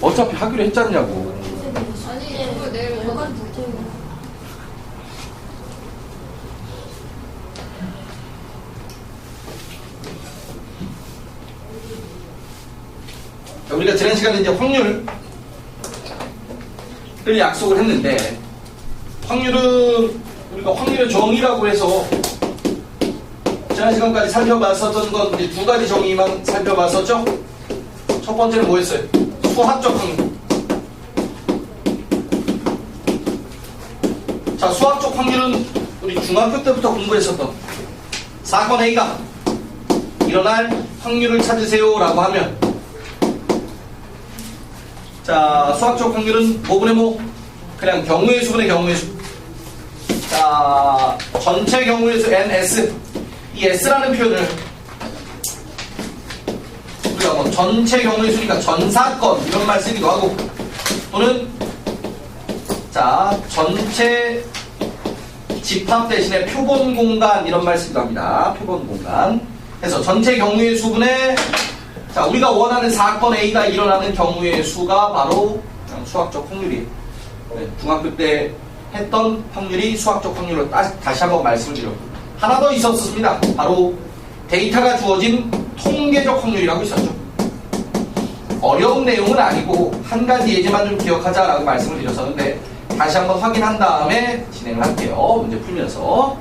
어차피 하기로 했잖냐고. 아니 그거 내일 여간 못해요. 우리가 지난 시간에 이제 확률을 약속을 했는데, 확률은 우리가 확률의 정의라고 해서 지난 시간까지 살펴봤었던 건 이제 두 가지 정의만 살펴봤었죠. 첫 번째는 뭐였어요? 수학적 확률. 자, 수학적 확률은 우리 중학교 때부터 공부했었던 사건 A가 일어날 확률을 찾으세요 라고 하면, 자, 수학적 확률은 뭐분의 뭐? 그냥 경우의 수분의 경우의 수. 자, 전체 경우의 수 NS. 이 S라는 표현을 우리가 뭐 전체 경우의 수니까 전사건 이런 말 쓰기도 하고, 또는 자, 전체 집합 대신에 표본 공간 이런 말 쓰기도 합니다. 표본 공간. 그래서 전체 경우의 수분의, 자, 우리가 원하는 사건 A가 일어나는 경우의 수가 바로 수학적 확률이에요. 네, 중학교 때 했던 확률이 수학적 확률로 다시 한번 말씀을 드렸고, 하나 더 있었습니다. 바로 데이터가 주어진 통계적 확률이라고 있었죠. 어려운 내용은 아니고 한 가지 예제만 좀 기억하자라고 말씀을 드렸었는데, 다시 한번 확인한 다음에 진행을 할게요. 문제 풀면서.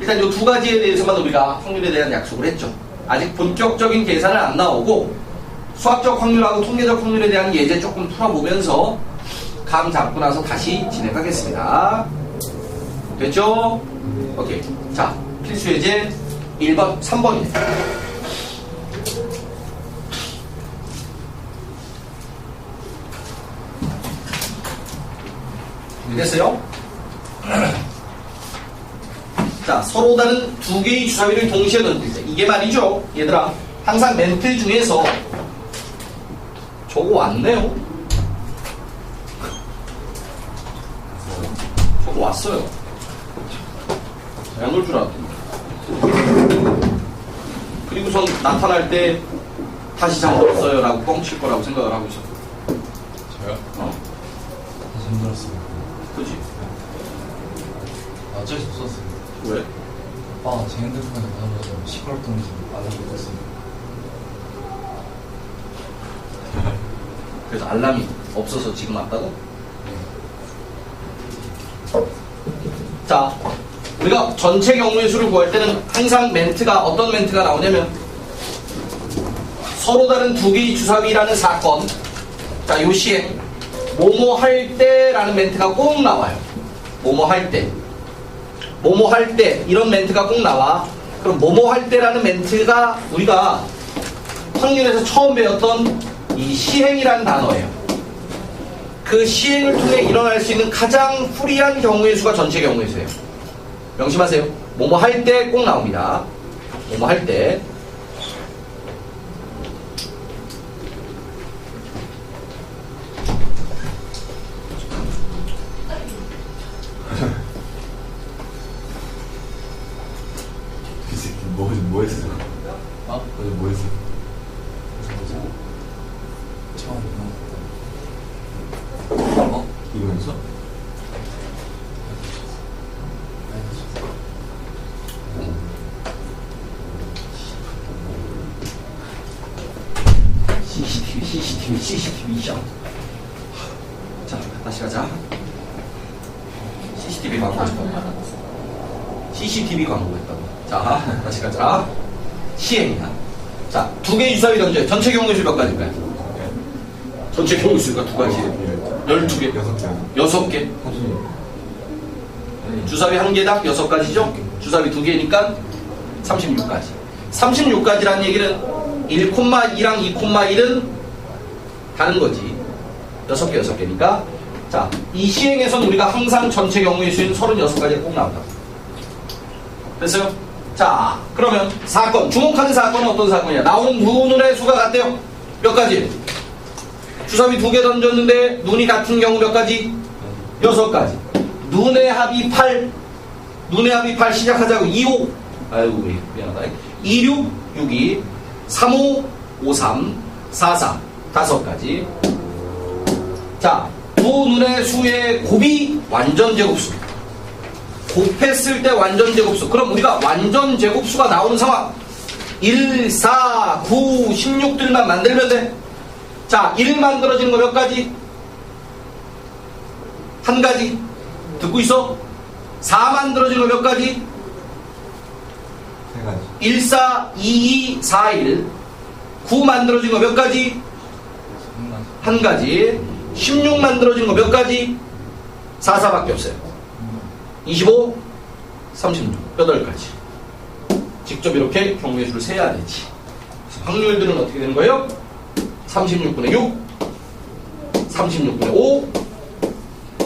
일단 이 두 가지에 대해서만 우리가 확률에 대한 약속을 했죠. 아직 본격적인 계산은 안 나오고, 수학적 확률하고 통계적 확률에 대한 예제 조금 풀어보면서 감 잡고 나서 다시 진행하겠습니다. 됐죠? 오케이. 자, 필수 예제 1번, 3번입니다. 됐어요? 자, 서로 다른 두 개의 주사위를 동시에 던질 때, 이게 말이죠, 얘들아. 항상 멘트 중에서 저거 왔네요. 저거 왔어요. 안 올 줄 알았더니. 그리고선 나타날 때 다시 잠들었어요 라고 뻥칠 거라고 생각을 하고 있었고. 저요? 다시 힘들었습니다. 그치? 어쩔 수 없었어요. 왜? 오빠가 제 핸드폰에 받아서 시끄럽던지 알람이 떴어요. 그래서 알람이 없어서 지금 왔다고? 자, 우리가 전체 경우의 수를 구할 때는 항상 멘트가, 어떤 멘트가 나오냐면, 서로 다른 두 개의 주사위라는 사건, 자, 요 시에 뭐뭐 할 때라는 멘트가 꼭 나와요. 뭐뭐 할 때, 뭐뭐 할 때, 이런 멘트가 꼭 나와. 그럼 뭐뭐 할 때라는 멘트가 우리가 확률에서 처음 배웠던 이 시행이라는 단어예요. 그 시행을 통해 일어날 수 있는 가장 불리한 경우의 수가 전체 경우의 수예요. 명심하세요. 뭐뭐 할 때 꼭 나옵니다. 뭐뭐 할 때. 뭐 했어? 어? 어제 뭐 했어? 처음 어? 이거 했어? CCTV 샷. 자, 다시 가자. CCTV 광고 했다고. CCTV 광고 했다고. 자, 다시 가자. 시행이야. 자, 두 개의 주사위 던져요. 전체 경우의 수 몇 가지일까요? 전체 경우의 수가 두 가지. 12개. 6개. 6개. 주사위 한 개당 6가지죠? 주사위 두 개니까 36가지. 36가지라는 얘기는 1,2랑 2,1은 다른 거지. 6개, 6개니까. 자, 이 시행에서는 우리가 항상 전체 경우의 수인 36가지가 꼭 나온다. 됐어요? 자, 그러면 사건, 주목하는 사건은 어떤 사건이야? 나오는 눈의 수가 같대요. 몇 가지? 주사위 2개 던졌는데 눈이 같은 경우 몇 가지? 6가지. 눈의 합이 8. 눈의 합이 8 시작하자고. 25. 아이고, 미안하다. 26, 62, 35, 53, 43. 5가지. 자, 두 눈의 수의 곱이 완전 제곱수. 곱했을 때 완전 제곱수. 그럼 우리가 완전 제곱수가 나오는 상황. 1, 4, 9, 16들만 만들면 돼. 자, 1 만들어지는 거 몇 가지? 한 가지. 듣고 있어? 4 만들어지는 거 몇 가지? 세 가지. 1, 4, 2, 2, 4, 1. 9 만들어진 거 몇 가지? 한 가지. 16 만들어진 거 몇 가지? 4, 4밖에 없어요. 25, 36, 8가지. 직접 이렇게 경우의 수를 세야 되지. 확률들은 어떻게 되는 거예요? 36분의 6, 36분의 5,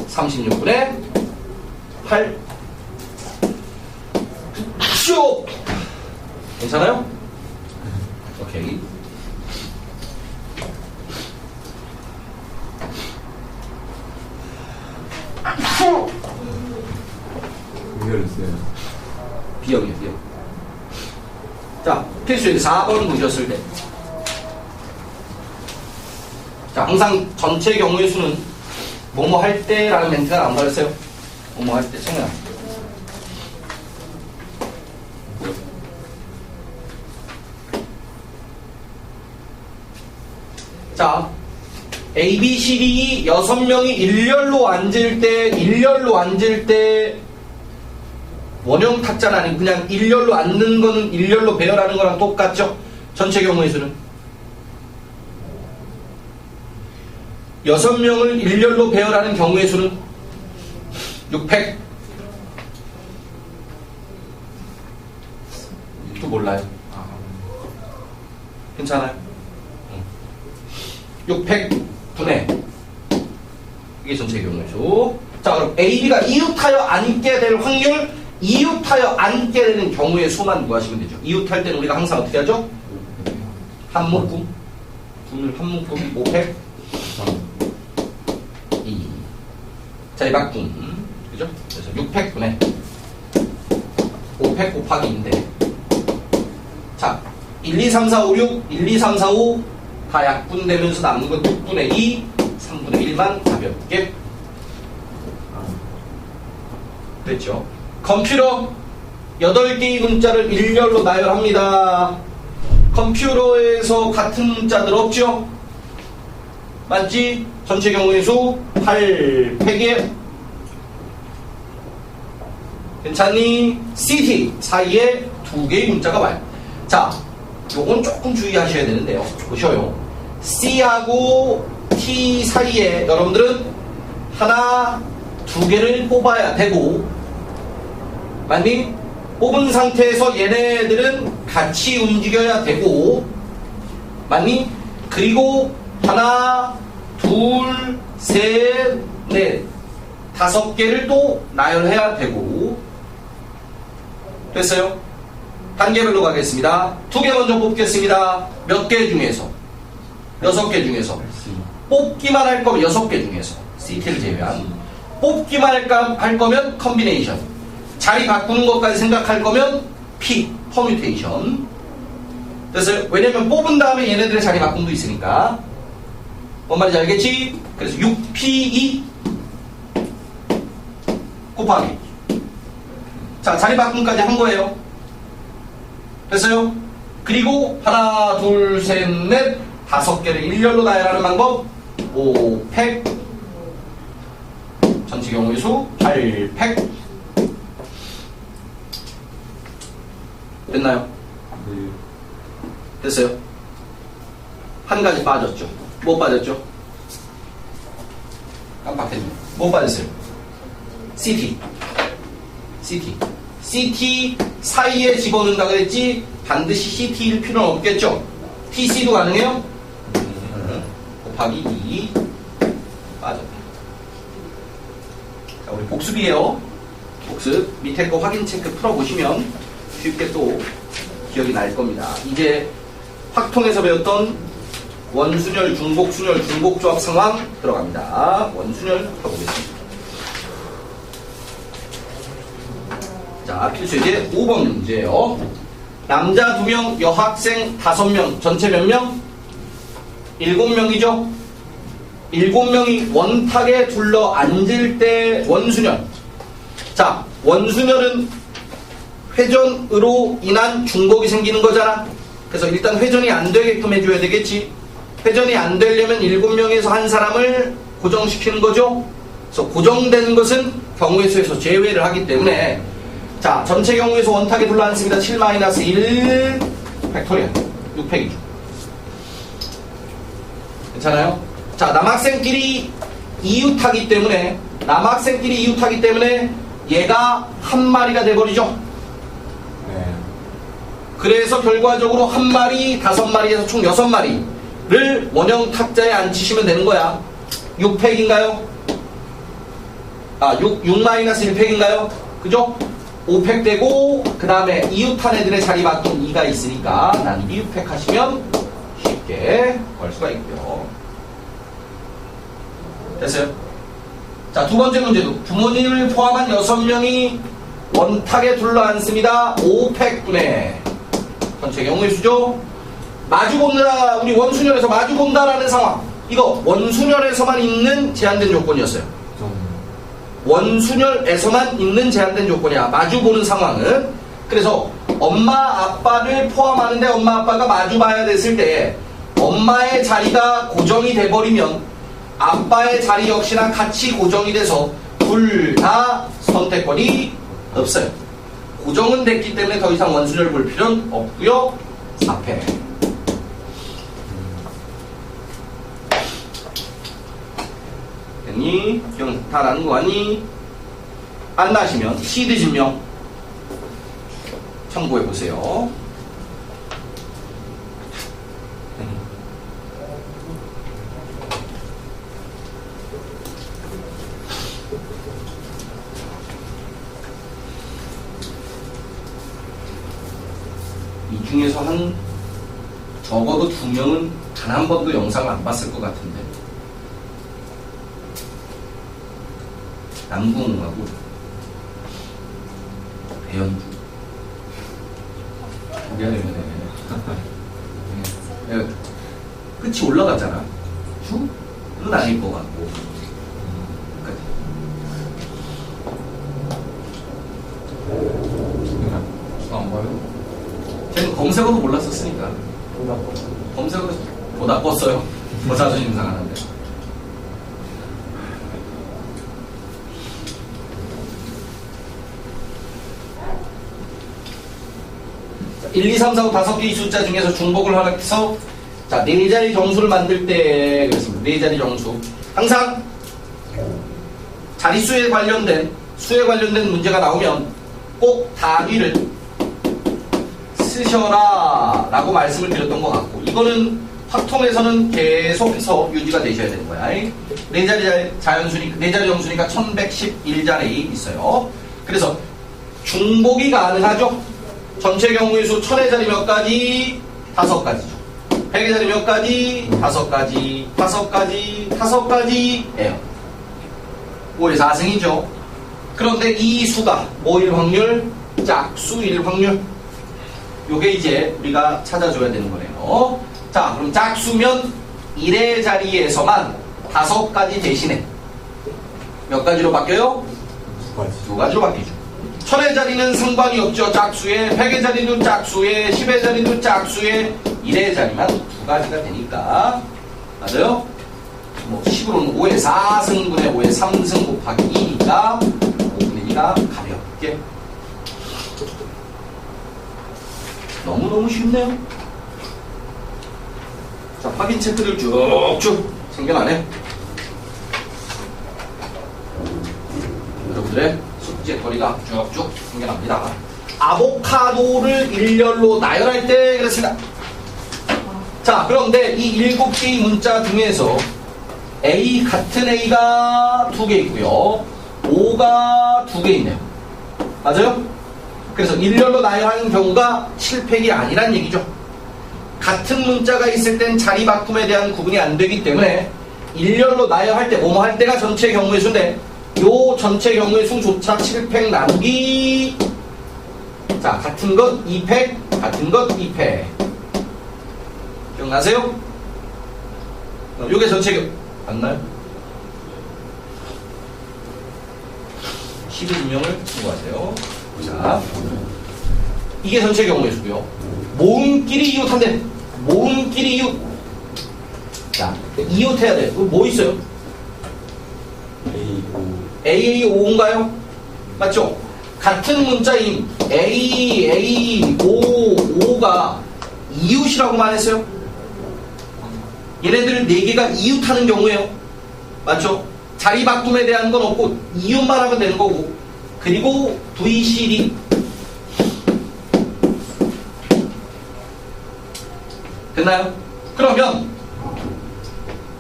36분의 8. 쭉! 괜찮아요? 오케이. 이겨냈어요. B형이에요, B형. 자, 필수에 4번 보셨을 때. 자, 항상 전체 경우의 수는 뭐뭐 할 때라는 멘트가 나온다 그랬어요. 뭐뭐 할 때, 생각. 자, A, B, C, D 6명이 일렬로 앉을 때 원형 탁자는 아니고 그냥 일렬로 앉는 거는 일렬로 배열하는 거랑 똑같죠? 전체 경우의 수는 6명을 일렬로 배열하는 경우의 수는 600. 또 몰라요. 괜찮아요? 600분의 이게 전체 경우의 수. 자, 그럼 A, B가 이웃하여 앉게 될 확률, 이웃하여 앉게 되는 경우의 수만 구하시면 되죠. 이웃할 때는 우리가 항상 어떻게 하죠? 한 묶음, 분을 한 묶음 500, 2. 자리 바꿈, 그죠? 그래서 600분의 500 곱하기 2인데, 자, 1, 2, 3, 4, 5, 6, 1, 2, 3, 4, 5 다 약분되면서 남는 건 6분의 2, 3분의 1만 가볍게 됐죠. 컴퓨터 8개의 문자를 일렬로 나열합니다. 컴퓨터에서 같은 문자들 없죠? 맞지? 전체 경우의 수 8팩에 괜찮니? CT 사이에 2개의 문자가 와요. 자, 요건 조금 주의하셔야 되는데요. 보셔요. C하고 T 사이에 여러분들은 하나, 2개를 뽑아야 되고, 맞니? 뽑은 상태에서 얘네들은 같이 움직여야 되고, 맞니? 그리고 하나, 둘, 셋, 넷, 5개를 또 나열해야 되고. 됐어요? 단계별로 가겠습니다. 2개 먼저 뽑겠습니다. 몇 개 중에서? 6개 중에서. 뽑기만 할 거면 6개 중에서. CT를 제외한. 뽑기만 할 거면 컨비네이션. 자리 바꾸는 것까지 생각할 거면 P, 퍼뮤테이션. 됐어요? 왜냐면 뽑은 다음에 얘네들의 자리 바꿈도 있으니까. 뭔 말인지 알겠지? 그래서 6P2 곱하기. 자, 자리 바꿈까지 한 거예요. 됐어요? 그리고 하나, 둘, 셋, 넷, 5개를 일렬로 나열하는 방법. 5팩. 전체 경우의 수 8팩. 됐나요? 네. 됐어요? 한 가지 빠졌죠? 뭐 빠졌죠? 깜빡했네. 뭐 빠졌어요? CT. CT 사이에 집어넣는다 그랬지? 반드시 CT일 필요는 없겠죠? TC도 가능해요? 곱하기 2 빠졌네. 자, 우리 복습이에요. 복습. 밑에 거 확인 체크 풀어보시면 쉽게 또 기억이 날 겁니다. 이제 확통에서 배웠던 원순열, 중복순열, 중복조합 상황 들어갑니다. 원순열 펴보겠습니다. 자, 필수예제 5번 문제예요. 남자 2명, 여학생 5명, 전체 몇 명? 7명이죠? 7명이 원탁에 둘러 앉을 때 원순열. 자, 원순열은 회전으로 인한 중복이 생기는 거잖아. 그래서 일단 회전이 안 되게끔 해줘야 되겠지. 회전이 안 되려면 7명에서 한 사람을 고정시키는 거죠. 그래서 고정되는 것은 경우의 수에서 제외를 하기 때문에 자, 전체 경우의 수 원탁에 둘러 앉습니다. 7-1 팩토리얼 6팩이죠. 괜찮아요? 자, 남학생끼리 이웃하기 때문에 얘가 한 마리가 돼버리죠. 네. 그래서 결과적으로 한 마리, 5마리에서 총 6마리를 원형 탁자에 앉히시면 되는 거야. 6팩인가요? 6-1팩인가요? 그죠? 5팩 되고 그 다음에 이웃한 애들의 자리 바꾼 2가 있으니까 난 2팩 하시면 쉽게 걸 수가 있고요. 됐어요? 자, 두 번째 문제도 부모님을 포함한 6명이 원탁에 둘러앉습니다. 5팩분의 전체 경우의 수죠. 마주본다, 우리 원순열에서 마주본다라는 상황. 이거 원순열에서만 있는 제한된 요건이었어요. 원순열에서만 있는 제한된 조건이야. 마주보는 상황은. 그래서 엄마 아빠를 포함하는데 엄마 아빠가 마주봐야 됐을 때 엄마의 자리가 고정이 돼버리면 아빠의 자리 역시나 같이 고정이 돼서 둘 다 선택권이 없어요. 고정은 됐기 때문에 더 이상 원순열 볼 필요는 없고요. 4패. 됐니? 기억 다 나는 거 아니? 안 나시면 시드 증명 참고해 보세요. 이 중에서 한 적어도 2명은 단 한 번도 영상을 안 봤을 것 같은데. 남궁하고 배현주. 미안해. 끝이 올라가잖아. 주는 아닐 것 같고. 안 봐요? 쟤는 검색어도 몰랐었으니까. 검색어도 못 바꿨어요. 뭐 자존심 상하는데. 1, 2, 3, 4, 5, 5개의 숫자 중에서 중복을 허락해서 자, 4자리 정수를 만들 때 그랬습니다. 4자리 정수. 항상 자릿수에 관련된 문제가 나오면 꼭 단위를 쓰셔라 라고 말씀을 드렸던 것 같고, 이거는 확통에서는 계속해서 유지가 되셔야 되는 거야. 4자리 자연수니까 4자리 정수니까 1111자리 있어요. 그래서 중복이 가능하죠. 전체 경우의 수 1000의 자리 몇 가지? 5가지죠. 100의 자리 몇 가지? 5가지, 5가지, 5가지예요. 5의 4승이죠. 그런데 이 수가 뭐일 확률? 짝수일 확률. 요게 이제 우리가 찾아줘야 되는 거네요. 자, 그럼 짝수면 1의 자리에서만 5가지 대신에 몇 가지로 바뀌어요? 2가지로 바뀌죠. 1000의 자리는 상관이 없죠. 짝수에. 100의 자리도 짝수에. 10의 자리도 짝수에. 1의 자리만 2가지가 되니까. 맞아요? 뭐 10으로는 5의 4승분의 5의 3승 곱하기 2니까 5분의 2가 가볍게. 너무너무 쉽네요. 자, 확인 체크를 쭉쭉 생겨나네. 여러분들의 숙제거리가 쭉쭉 생겨납니다. 아보카도를 일렬로 나열할 때 그랬습니다. 자, 그런데 이 7개의 문자 중에서 A, 같은 A가 2개 있고요. O가 2개 있네요. 맞아요? 그래서 일렬로 나열하는 경우가 7팩이 아니란 얘기죠. 같은 문자가 있을 땐 자리 바꿈에 대한 구분이 안 되기 때문에 일렬로 나열할 때, 뭐뭐 할 때가 전체 경우의 수인데 요 전체 경우의 수조차 7팩 나누기. 자, 같은 것 2팩, 같은 것 2팩. 기억나세요? 요게 전체 맞나요? 12분명을 참고하세요. 자, 이게 전체 경우의 수고요. 모음끼리 이웃한대. 모음끼리 이웃. 자, 이웃해야 돼. 뭐 있어요? AAO인가요? 맞죠? 같은 문자인 AAO가 이웃이라고만 했어요. 얘네들 4개가 이웃하는 경우예요. 맞죠? 자리 바꿈에 대한 건 없고 이웃만 하면 되는 거고. 그리고 VCD 됐나요? 그러면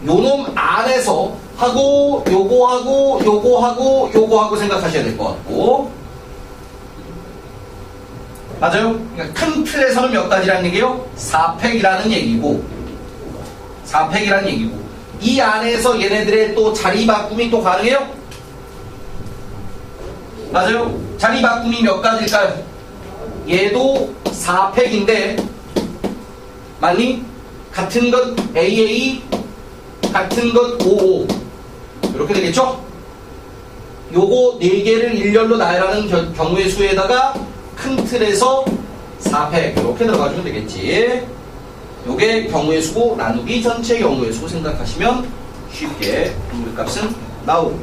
요놈 안에서 하고 요거하고 요거하고 요거하고 생각하셔야 될 것 같고 맞아요? 그러니까 큰 틀에서는 몇 가지라는 얘기예요? 4팩이라는 얘기고 4팩이라는 얘기고 이 안에서 얘네들의 또 자리 바꿈이 또 가능해요? 맞아요? 자리 바꿈이 몇 가지일까요? 얘도 4팩인데 맞니? 같은 것 AA 같은 것 OO 이렇게 되겠죠? 요거 4개를 일렬로 나열하는 경우의 수에다가 큰 틀에서 4팩 이렇게 들어가주면 되겠지. 요게 경우의 수고 나누기 전체 경우의 수 생각하시면 쉽게 분모값은 나오고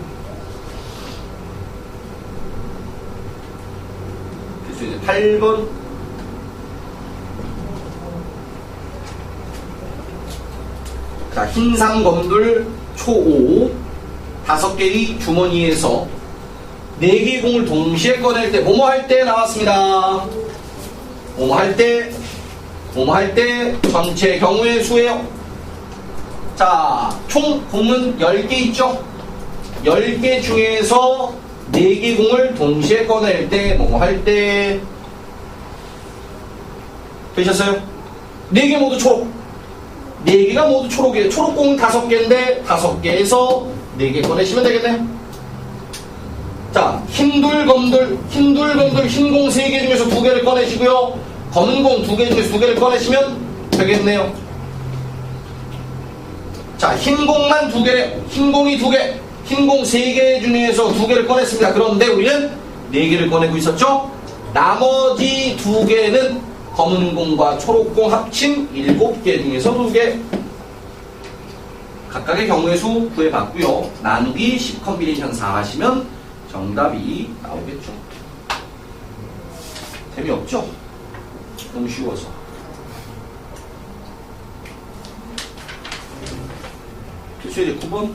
그래서 이제 8번 자, 흰상 검돌 초5 5개의 주머니에서 4개의 공을 동시에 꺼낼 때 뭐뭐 할 때 나왔습니다. 뭐뭐 할 때 전체 경우의 수예요. 자, 총 공은 10개 있죠. 10개 중에서 4개 공을 동시에 꺼낼 때 뭐뭐 할 때 되셨어요? 4개 모두 초록 4개가 모두 초록이에요. 초록공은 5개인데 5개에서 4개 꺼내시면 되겠네요. 자, 흰돌 검돌 흰공 3개 중에서 2개를 꺼내시고요. 검은 공 2개 중에서 2개를 꺼내시면 되겠네요. 자, 흰공만 2개, 흰공이 2개, 흰공 3개 중에서 2개를 꺼냈습니다. 그런데 우리는 4개를 꺼내고 있었죠? 나머지 2개는 검은 공과 초록공 합친 7개 중에서 2개 각각의 경우의 수 구해봤고요. 나누기 10 컴비네이션 4 하시면 정답이 나오겠죠. 재미없죠? 너무 쉬워서. 필수 이제 9번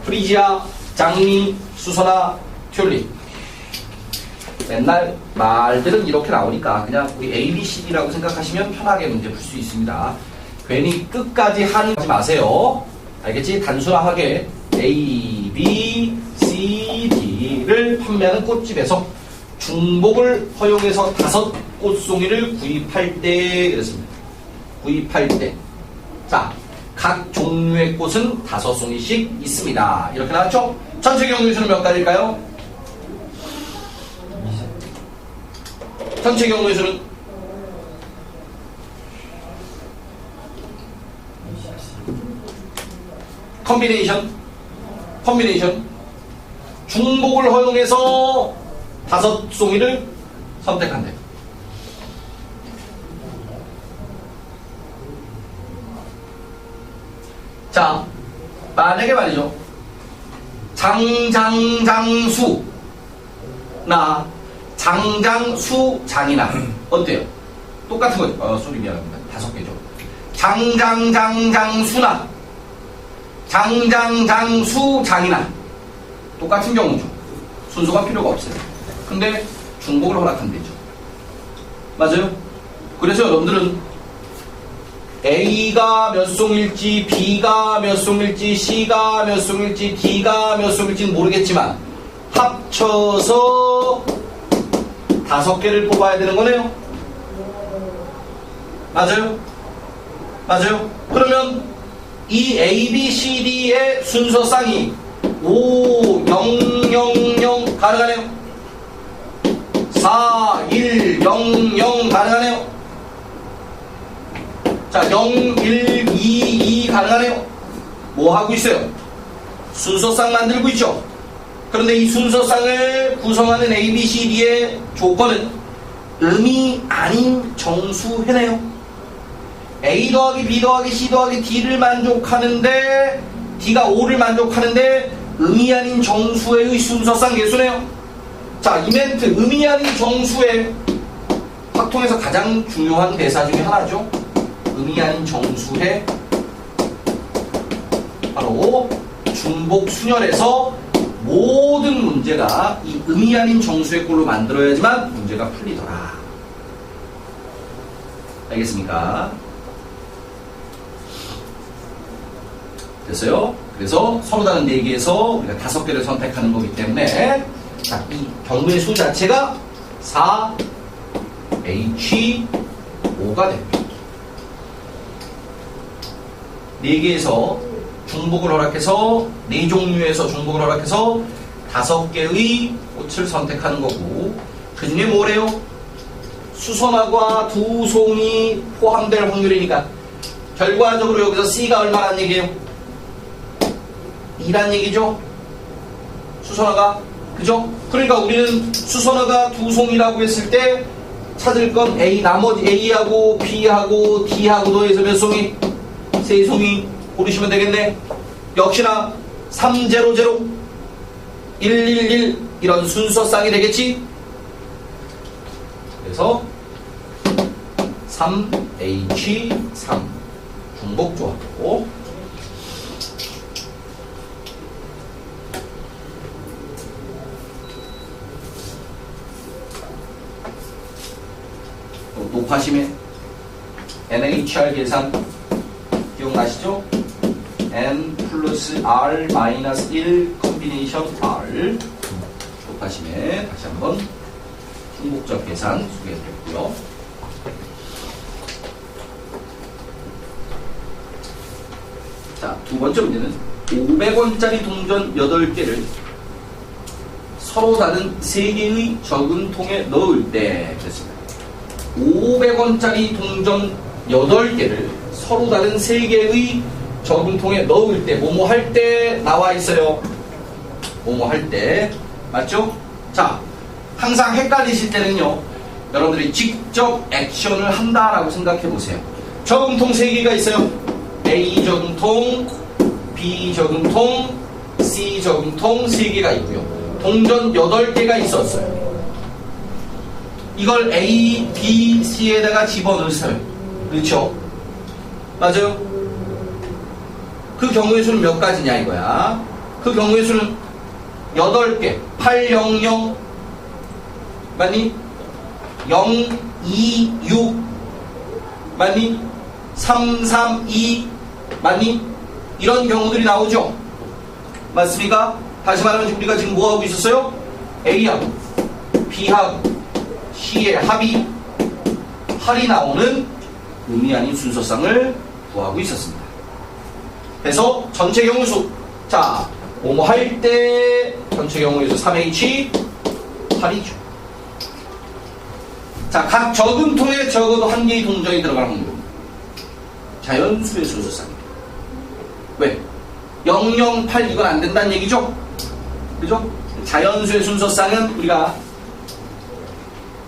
프리지아, 장미, 수선화, 튤립 맨날 말들은 이렇게 나오니까 그냥 우리 A, B, C, D라고 생각하시면 편하게 문제 풀 수 있습니다. 괜히 끝까지 하지 마세요. 알겠지? 단순하게 A, B, C, D를 판매하는 꽃집에서 중복을 허용해서 5꽃송이를 구입할 때 그랬습니다. 구입할 때. 자, 각 종류의 꽃은 5송이씩 있습니다. 이렇게 나왔죠? 전체 경우의 수는 몇 가지일까요? 전체 경우의 수는 컴비네이션 중복을 허용해서 5송이를 선택한대. 자, 만약에 말이죠. 장장장수 나 장장수 장이나 어때요? 똑같은 거죠. 소리 미안합니다. 5개죠. 장장장장수나 장장장수 장이나 똑같은 경우죠. 순서가 필요가 없어요. 근데 중복을 허락한대죠. 맞아요? 그래서 여러분들은 A가 몇 송일지, B가 몇 송일지, C가 몇 송일지, D가 몇 송일지는 모르겠지만 합쳐서 5개를 뽑아야 되는 거네요. 맞아요? 맞아요? 그러면 이 A, B, C, D의 순서쌍이 5, 0, 0, 0 가능하네요. 4, 1, 0, 0 가능하네요. 자, 0, 1, 2, 2 가능하네요. 뭐 하고 있어요? 순서쌍 만들고 있죠. 그런데 이 순서쌍을 구성하는 A, B, C, D의 조건은 음이 아닌 정수회네요. A 더하기 B 더하기 C 더하기 D를 만족하는데 D가 5를 만족하는데 음이 아닌 정수회의 순서쌍 계수네요. 자, 이 멘트 음이 아닌 정수회 확통에서 가장 중요한 대사 중에 하나죠. 음이 아닌 정수회 바로 중복 순열에서 모든 문제가 이 음이 아닌 정수의 꼴로 만들어야지만 문제가 풀리더라. 알겠습니까? 됐어요? 그래서 서로 다른 4개에서 우리가 5개를 선택하는 거기 때문에 자, 이 경우의 수 자체가 4H5가 됩니다. 4개에서 중복을 허락해서 4종류에서 중복을 허락해서 5개의 꽃을 선택하는 거고 그 중에 뭐래요? 수선화가 2송이 포함될 확률이니까 결과적으로 여기서 C가 얼마란 얘기예요? 2란 얘기죠? 수선화가 그죠? 그러니까 우리는 수선화가 2송이라고 했을 때 찾을 건 A 나머지 A하고 B하고 D하고 더해서 몇 송이? 3송이 고르시면 되겠네. 역시나 300, 111 이런 순서쌍이 되겠지? 그래서 3H3 중복조합으로 높아심에 NHR 계산 기억나시죠? N 플러스 R 마이너스 1 컨비네이션 R 높아심에 다시 한번 중복조합 계산 소개해드렸고요. 자, 두 번째 문제는 500원짜리 동전 8개를 서로 다른 3개의 저금통에 넣을 때 됐습니다. 500원짜리 동전 8개를 서로 다른 3개의 저금통에 넣을 때 뭐뭐 할 때 나와 있어요. 뭐뭐 할 때 맞죠? 자, 항상 헷갈리실 때는요 여러분들이 직접 액션을 한다라고 생각해 보세요. 저금통 3개가 있어요. A 저금통, B 저금통, C 저금통 3개가 있고요. 동전 8개가 있었어요. 이걸 A, B, C에다가 집어넣으세요. 그렇죠? 맞아요? 그 경우의 수는 몇 가지냐 이거야. 그 경우의 수는 8개. 800 맞니? 026 맞니? 332 맞니? 이런 경우들이 나오죠. 맞습니까? 다시 말하면 우리가 지금 뭐하고 있었어요? A하고 B하고 C의 합이 8이 나오는 의미 아닌 순서쌍을 구하고 있었습니다. 그래서 전체 경우수 자 뭐뭐 할 때 전체 경우에서 3H 8이죠. 자, 각 저금통에 적어도 한 개의 동전이 들어가는 확률 자연수의 순서쌍입니다. 왜? 008 이건 안 된다는 얘기죠? 그죠? 자연수의 순서쌍은 우리가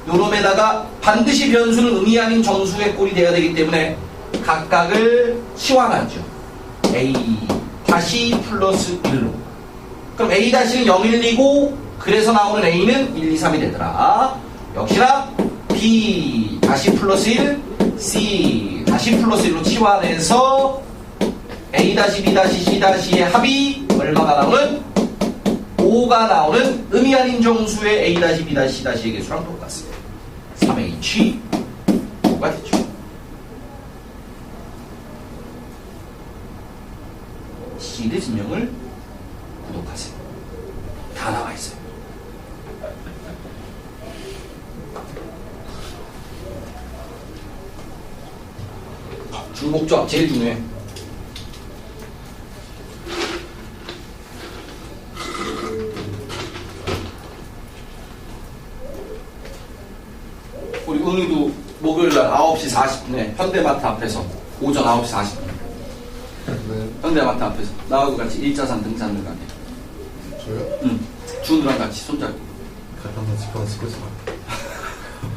요놈에다가 반드시 변수는 의미 아닌 정수의 꼴이 돼야 되기 때문에 각각을 치환하죠. A 다시 플러스 1로. 그럼 A 다시는 012고 그래서 나오는 A는 1, 2, 3이 되더라. 역시나 B 다시 플러스 1, C 다시 플러스 1로 치환해서 A 다시 B 다시 C 다시의 합이 얼마가 나오는? 5가 나오는 의미 아닌 정수의 A 다시 B 다시 C 다시의 개수랑 똑같습니다. 3H5가 되죠. 시대 진명을 구독하세요. 다 나와 있어요. 중복조합 제일 중요해. 우리 은희도 목요일날 9시 40분에 현대마트 앞에서 오전 9시 40분. 네. 현대아마트 앞에서 나하고 같이 1자산 등산을 가게. 저요? 응. 준우랑 같이 손잡고. 가방에 집어넣어 찍고 있어.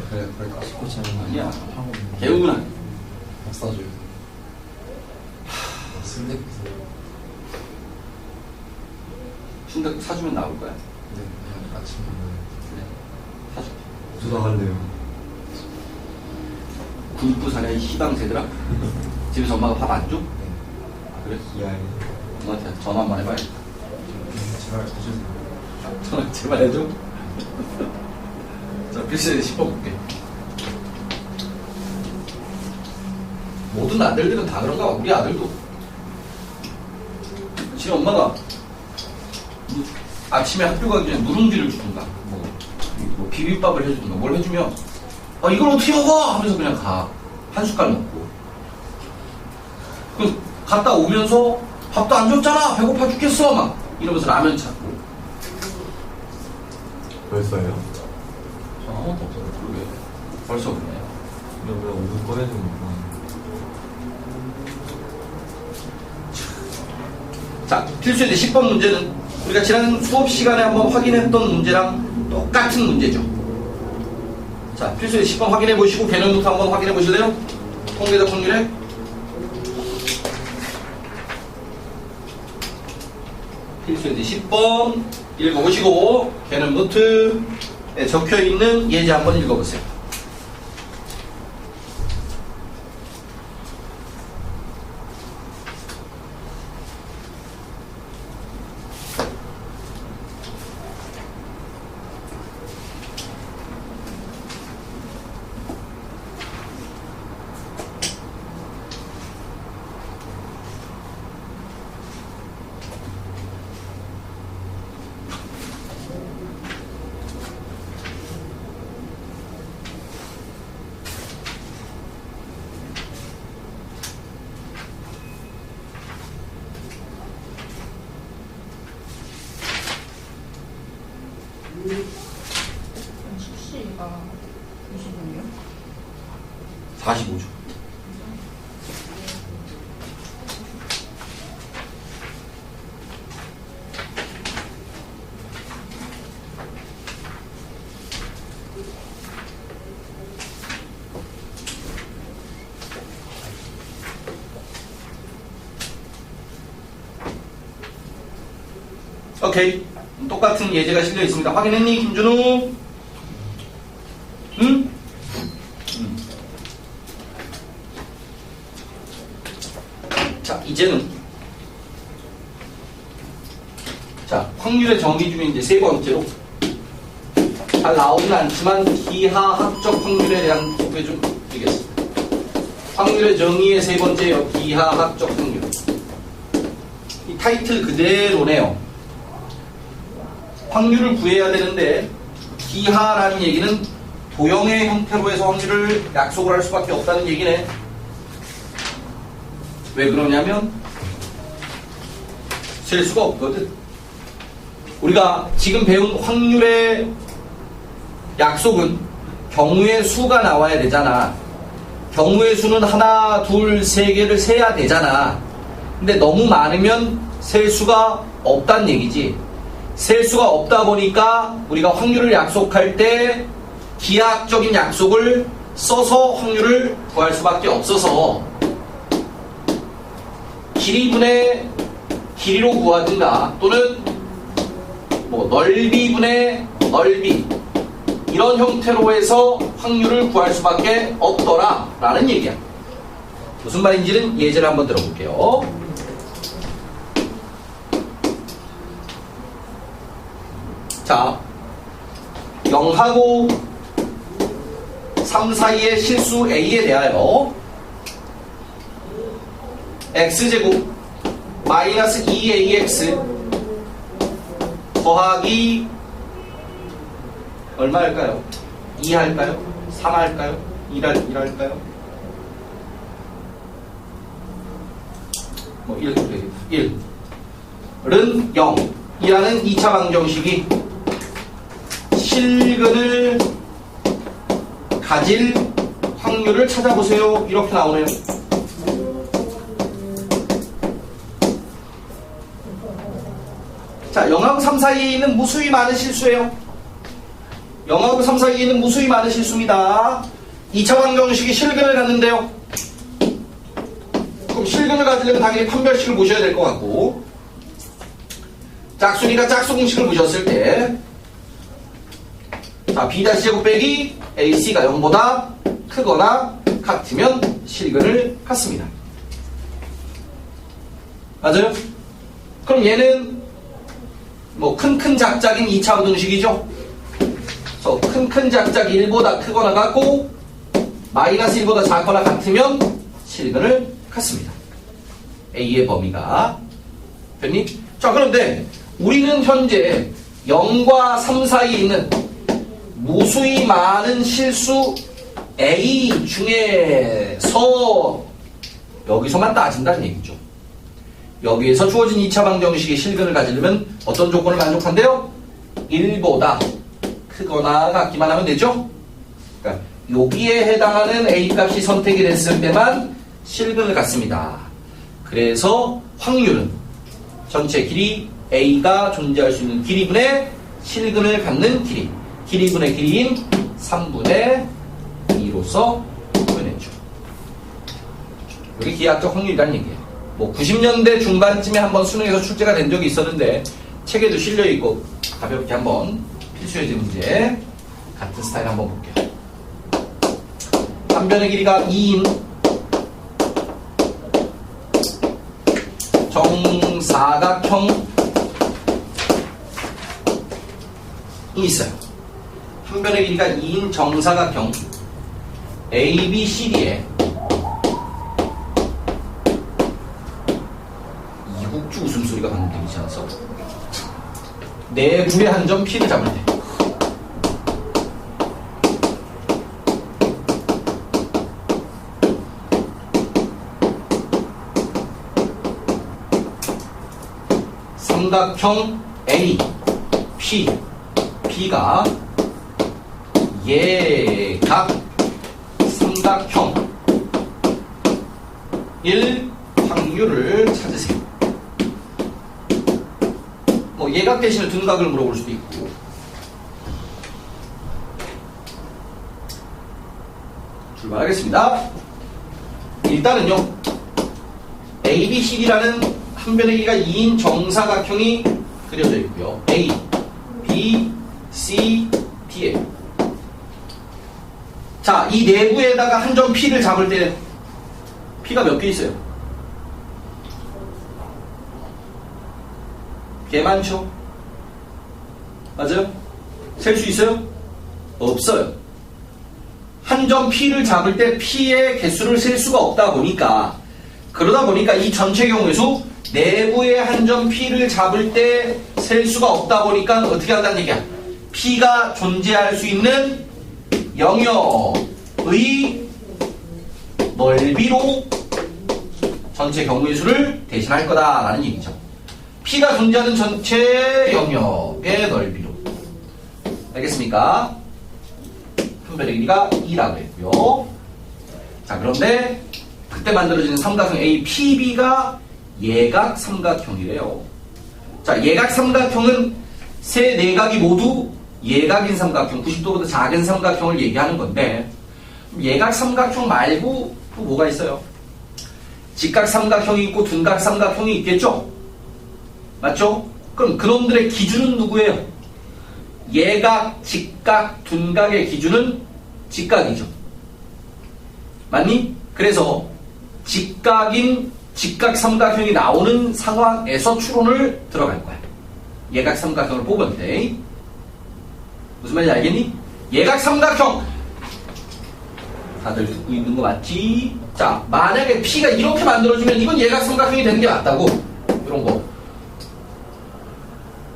그래, 그럴까? 찍고 있으면 아니야. 개운하. 마사지. 순대. 순대 사주면 나올 거야. 네, 그냥 아침에. 그래. 사줄게. 부담한데요. 굶고 사냐 이 희방새들아. 집에서 엄마가 밥 안 줘? 네. 그래? 이해해. 엄마한테 전화 한번 해봐야겠다. 제발 해주세요. 전화 제발 해줘. 자, 필수에 짚어볼게. 모든 아들들은 다 그런가 봐. 우리 아들도. 지금 엄마가 아침에 학교 가기 전에 누룽지를 주든가, 뭐 비빔밥을 해주든가, 뭘 해주면, 이걸 어떻게 먹어? 하면서 그냥 가. 한 숟갈 먹고. 그, 갔다 오면서 밥도 안 줬잖아! 배고파 죽겠어! 막 이러면서 라면 찾고. 벌써요? 저 아무것도 없어요. 그러게. 벌써 그러네. 근데 왜 오늘 꺼내주는 거구나. 자, 필수의 10번 문제는 우리가 지난 수업 시간에 한번 확인했던 문제랑 똑같은 문제죠. 자, 필수의 10번 확인해 보시고 개념부터 한번 확인해 보실래요? 통계적 확률에. 필수의 10번 읽어보시고 개념 노트에 적혀있는 예제 한번 읽어보세요. 수시가 20분이요? 45초. 오케이. 똑같은 예제가 실려 있습니다. 확인했니, 김준우? 응? 자, 이제는 자, 확률의 정의 중에 이제 세 번째로 잘 나오진 않지만 기하학적 확률에 대한 기회 좀 드리겠습니다. 확률의 정의의 세 번째요. 기하학적 확률. 이 타이틀 그대로네요. 확률을 구해야 되는데 기하라는 얘기는 도형의 형태로 해서 확률을 약속을 할 수밖에 없다는 얘기네. 왜 그러냐면 셀 수가 없거든. 우리가 지금 배운 확률의 약속은 경우의 수가 나와야 되잖아. 경우의 수는 하나, 둘, 세 개를 세야 되잖아. 근데 너무 많으면 셀 수가 없다는 얘기지. 셀 수가 없다 보니까 우리가 확률을 약속할 때 기하학적인 약속을 써서 확률을 구할 수밖에 없어서 길이분의 길이로 구하든가 또는 뭐 넓이분의 넓이 이런 형태로 해서 확률을 구할 수밖에 없더라 라는 얘기야. 무슨 말인지는 예제를 한번 들어볼게요. 자, 0하고 3 사이의 실수 A에 대하여 X제곱 마이너스 2AX 더하기 얼마 할까요? 2 할까요? 3 할까요? 1 할까요? 뭐 1, 1은 0 이라는 2차 방정식이 실근을 가질 확률을 찾아보세요. 이렇게 나오네요. 자, 0하고 3 사이에 있는 무수히 많은 실수예요. 0하고 3 사이에 있는 무수히 많은 실수입니다. 2차 방정식이 실근을 갖는데요. 그럼 실근을 가지려면 당연히 판별식을 보셔야 될 것 같고, 짝수니까 짝수 공식을 보셨을 때, 자, B-제곱 빼기 AC가 0보다 크거나 같으면 실근을 갖습니다. 맞아요? 그럼 얘는 뭐 큰 작작인 2차 방정식이죠. 그래서 큰 작작 1보다 크거나 같고 마이너스 1보다 작거나 같으면 실근을 갖습니다. A의 범위가 됐니? 자, 그런데 우리는 현재 0과 3 사이에 있는 무수히 많은 실수 A 중에서 여기서만 따진다는 얘기죠. 여기에서 주어진 2차 방정식의 실근을 가지려면 어떤 조건을 만족한대요? 1보다 크거나 같기만 하면 되죠? 그러니까 여기에 해당하는 A 값이 선택이 됐을 때만 실근을 갖습니다. 그래서 확률은 전체 길이 A가 존재할 수 있는 길이분의 실근을 갖는 길이, 길이분의 길이인 3분의 2로서 표현했죠. 여기 기하학적 확률이라는 얘기예요. 뭐 90년대 중반쯤에 한번 수능에서 출제가 된 적이 있었는데 책에도 실려있고 가볍게 한번 필수예제 문제 같은 스타일 한번 볼게요. 한 변의 길이가 2인 정사각형이 있어요. 한 변의 길이가 2인 정사각형 ABCD에 이국주 웃음소리가 방금 들리지 않았어? 내부의 한 점 P를 잡을 때 삼각형 A, P, P가 예각 삼각형 1 확률을 찾으세요. 뭐 예각 대신에 둔각을 물어볼 수도 있고. 출발하겠습니다. 일단은요, ABCD라는 한 변의 길이가 2인 정사각형이 그려져 있고요. A, B, C, D에. 자, 이 내부에다가 한 점 P를 잡을 때 P가 몇 개 있어요? 개 많죠? 맞아요? 셀 수 있어요? 없어요. 한 점 P를 잡을 때 P의 개수를 셀 수가 없다 보니까, 그러다 보니까 이 전체 경우의 수 내부의 한 점 P를 잡을 때 셀 수가 없다 보니까 어떻게 한다는 얘기야? P가 존재할 수 있는 영역의 넓이로 전체 경우의 수를 대신할 거다라는 얘기죠. P가 존재하는 전체 영역의 넓이로. 알겠습니까? 한 변의 길이가 2라고 했고요. 자, 그런데 그때 만들어지는 삼각형 APB가 예각 삼각형이래요. 자, 예각 삼각형은 세 내각이 모두 예각인 삼각형, 90도보다 작은 삼각형을 얘기하는 건데, 예각 삼각형 말고 또 뭐가 있어요? 직각 삼각형이 있고 둔각 삼각형이 있겠죠? 맞죠? 그럼 그놈들의 기준은 누구예요? 예각, 직각, 둔각의 기준은 직각이죠. 맞니? 그래서 직각인 직각 삼각형이 나오는 상황에서 추론을 들어갈 거야. 예각 삼각형을 뽑을 때. 무슨 말인지 알겠니? 예각 삼각형. 다들 듣고 있는 거 맞지? 자, 만약에 P가 이렇게 만들어지면 이건 예각 삼각형이 되는 게 맞다고. 이런 거.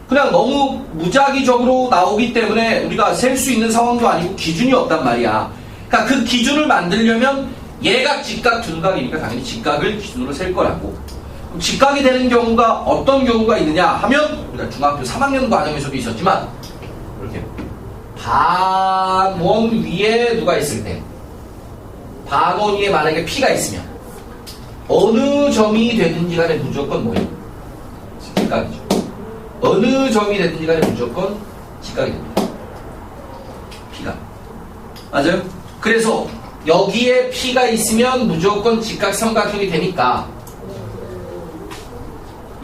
그냥 너무 무작위적으로 나오기 때문에 우리가 셀 수 있는 상황도 아니고 기준이 없단 말이야. 그러니까 그 기준을 만들려면 예각, 직각, 둔각이니까 당연히 직각을 기준으로 셀 거라고. 그럼 직각이 되는 경우가 어떤 경우가 있느냐 하면 우리가 중학교 3학년 과정에서도 있었지만 이렇게 반원 위에 누가 있을 때, 반원 위에 만약에 P가 있으면 어느 점이 되든지 간에 무조건 뭐예요? 직각이죠. 어느 점이 됐든지 간에 무조건 직각이 됩니다. P가. 맞아요? 그래서 여기에 P가 있으면 무조건 직각삼각형이 되니까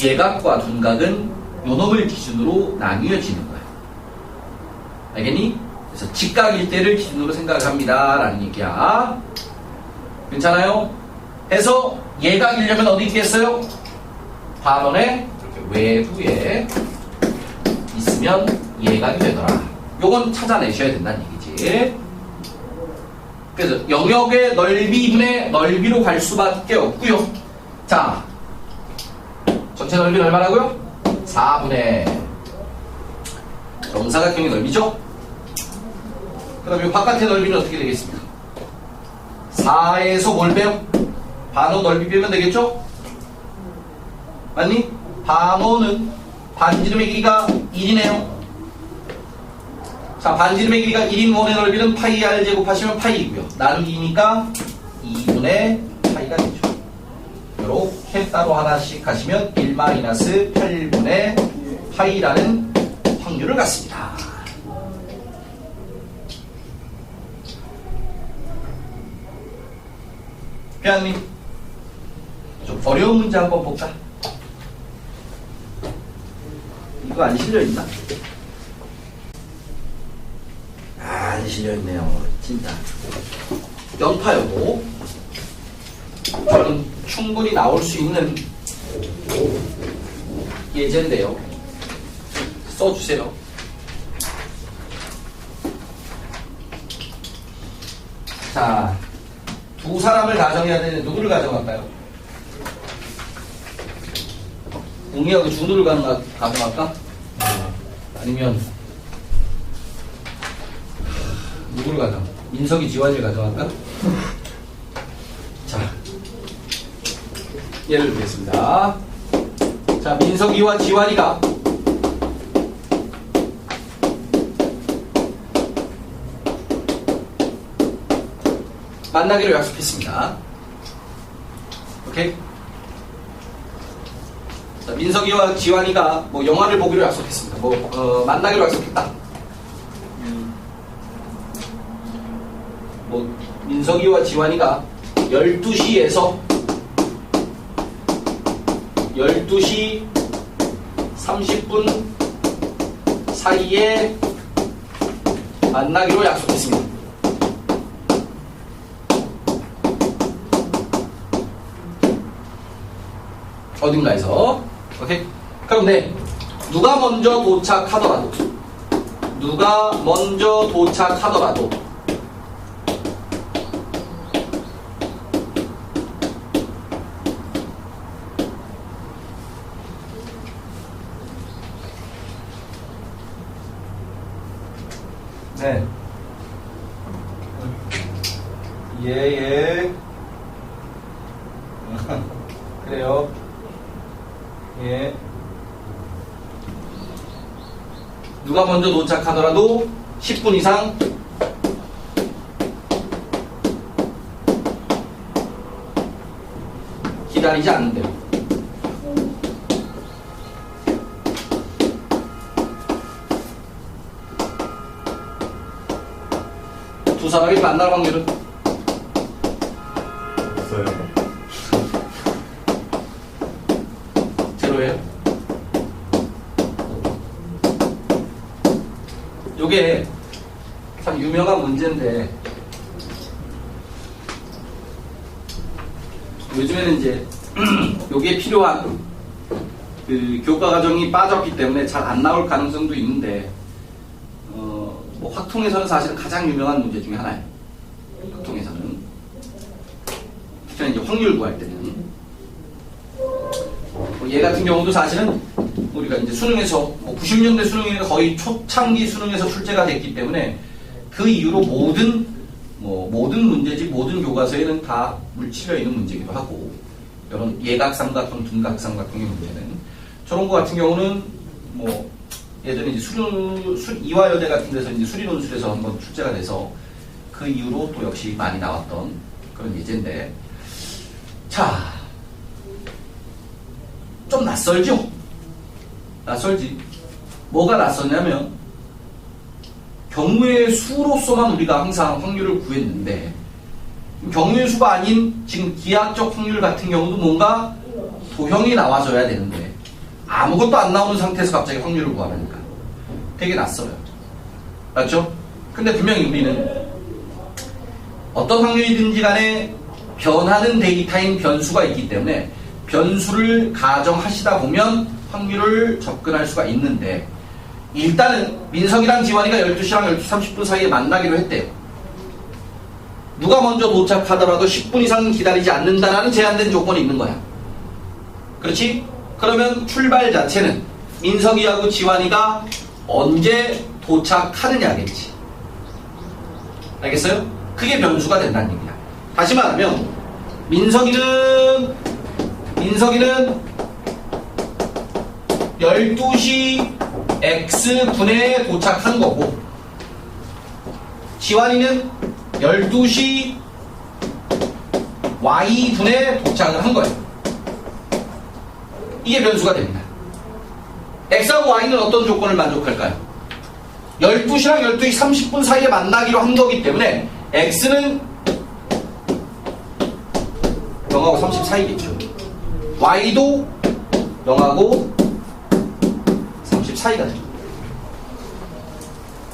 예각과 둔각은 요놈을 기준으로 나뉘어지는 거예요. 알겠니? 그래서 직각일 때를 기준으로 생각을 합니다. 라는 얘기야. 괜찮아요? 해서 예각이려면 어디 있겠어요? 반원의 외부에 있으면 예각이 되더라. 요건 찾아내셔야 된다는 얘기지. 그래서 영역의 넓이분의 넓이로 갈 수밖에 없고요. 자, 전체 넓이는 얼마라고요? 4분의 정사각형의 넓이죠? 그 다음에 바깥의 넓이는 어떻게 되겠습니까? 4에서 뭘 빼요? 반원 넓이 빼면 되겠죠? 맞니? 반원은 반지름의 길이가 1이네요. 자, 반지름의 길이가 1인 원의 넓이는 파이 r 제곱하시면 파이이고요. 나누기니까 2분의 파이가 되죠. 이렇게 따로 하나씩 하시면 1-8분의 파이라는 확률을 갖습니다. 회장님, 좀 어려운 문제 한번 볼까? 이거 안 실려있나? 안 실려있네요. 진짜. 연파여고 저는 충분히 나올 수 있는 예제인데요. 써주세요. 자, 두 사람을 가정해야 되는데 누구를 가정할까요? 웅이하고 준우를 가정할까? 아니면 누구를 가정? 민석이 지환이를 가정할까? 자, 예를 들겠습니다. 자, 민석이와 지환이가 만나기로 약속했습니다. 오케이? 자, 민석이와 지환이가 뭐 영화를 보기로 약속했습니다. 만나기로 약속했다. 뭐 민석이와 지환이가 12시에서 12시 30분 사이에 만나기로 약속했습니다. 어딘가에서. 오케이? 그럼 네, 누가 먼저 도착하더라도 네. 예. 그래요. 예. 누가 먼저 도착하더라도 10분 이상 기다리지 않는대요. 두 사람이 만날 확률은? 없어요. 제로예요. 요게 참 유명한 문제인데 요즘에는 이제 요게 필요한 그 교과 과정이 빠졌기 때문에 잘 안 나올 가능성도 있는데 뭐 확통에서는 사실은 가장 유명한 문제 중에 하나예요. 확통에서는 특히나 이제 확률 구할 때는 얘 같은 경우도 사실은 우리가 이제 수능에서 90년대 수능에 거의 초창기 수능에서 출제가 됐기 때문에 그 이후로 모든 문제집 모든 교과서에는 다 물치려 있는 문제이기도 하고 이런 예각삼각형, 둔각삼각형의 문제는 저런 거 같은 경우는 뭐 예전에 이제 이화여대 같은 데서 이제 수리논술에서 한번 출제가 돼서 그 이후로 또 역시 많이 나왔던 그런 예제인데 자, 좀 낯설죠? 낯설지. 뭐가 낯설냐면 경우의 수로서만 우리가 항상 확률을 구했는데 경우의 수가 아닌 지금 기하적 확률 같은 경우도 뭔가 도형이 나와줘야 되는데 아무것도 안 나오는 상태에서 갑자기 확률을 구하라니까 되게 낯설어요. 맞죠? 근데 분명히 우리는 어떤 확률이든지 간에 변하는 데이터인 변수가 있기 때문에 변수를 가정하시다 보면 확률을 접근할 수가 있는데 일단은 민석이랑 지환이가 12시랑 12시 30분 사이에 만나기로 했대요. 누가 먼저 도착하더라도 10분 이상 기다리지 않는다라는 제한된 조건이 있는 거야. 그렇지? 그러면 출발 자체는 민석이하고 지환이가 언제 도착하느냐겠지. 알겠어요? 그게 변수가 된다는 얘기야. 다시 말하면 민석이는 12시 X분에 도착한 거고 지환이는 12시 Y분에 도착을 한 거예요. 이게 변수가 됩니다. X하고 Y는 어떤 조건을 만족할까요? 12시랑 12시 30분 사이에 만나기로 한 거기 때문에 X는 0하고 30 사이겠죠. Y도 0하고 30 사이가 됩니다.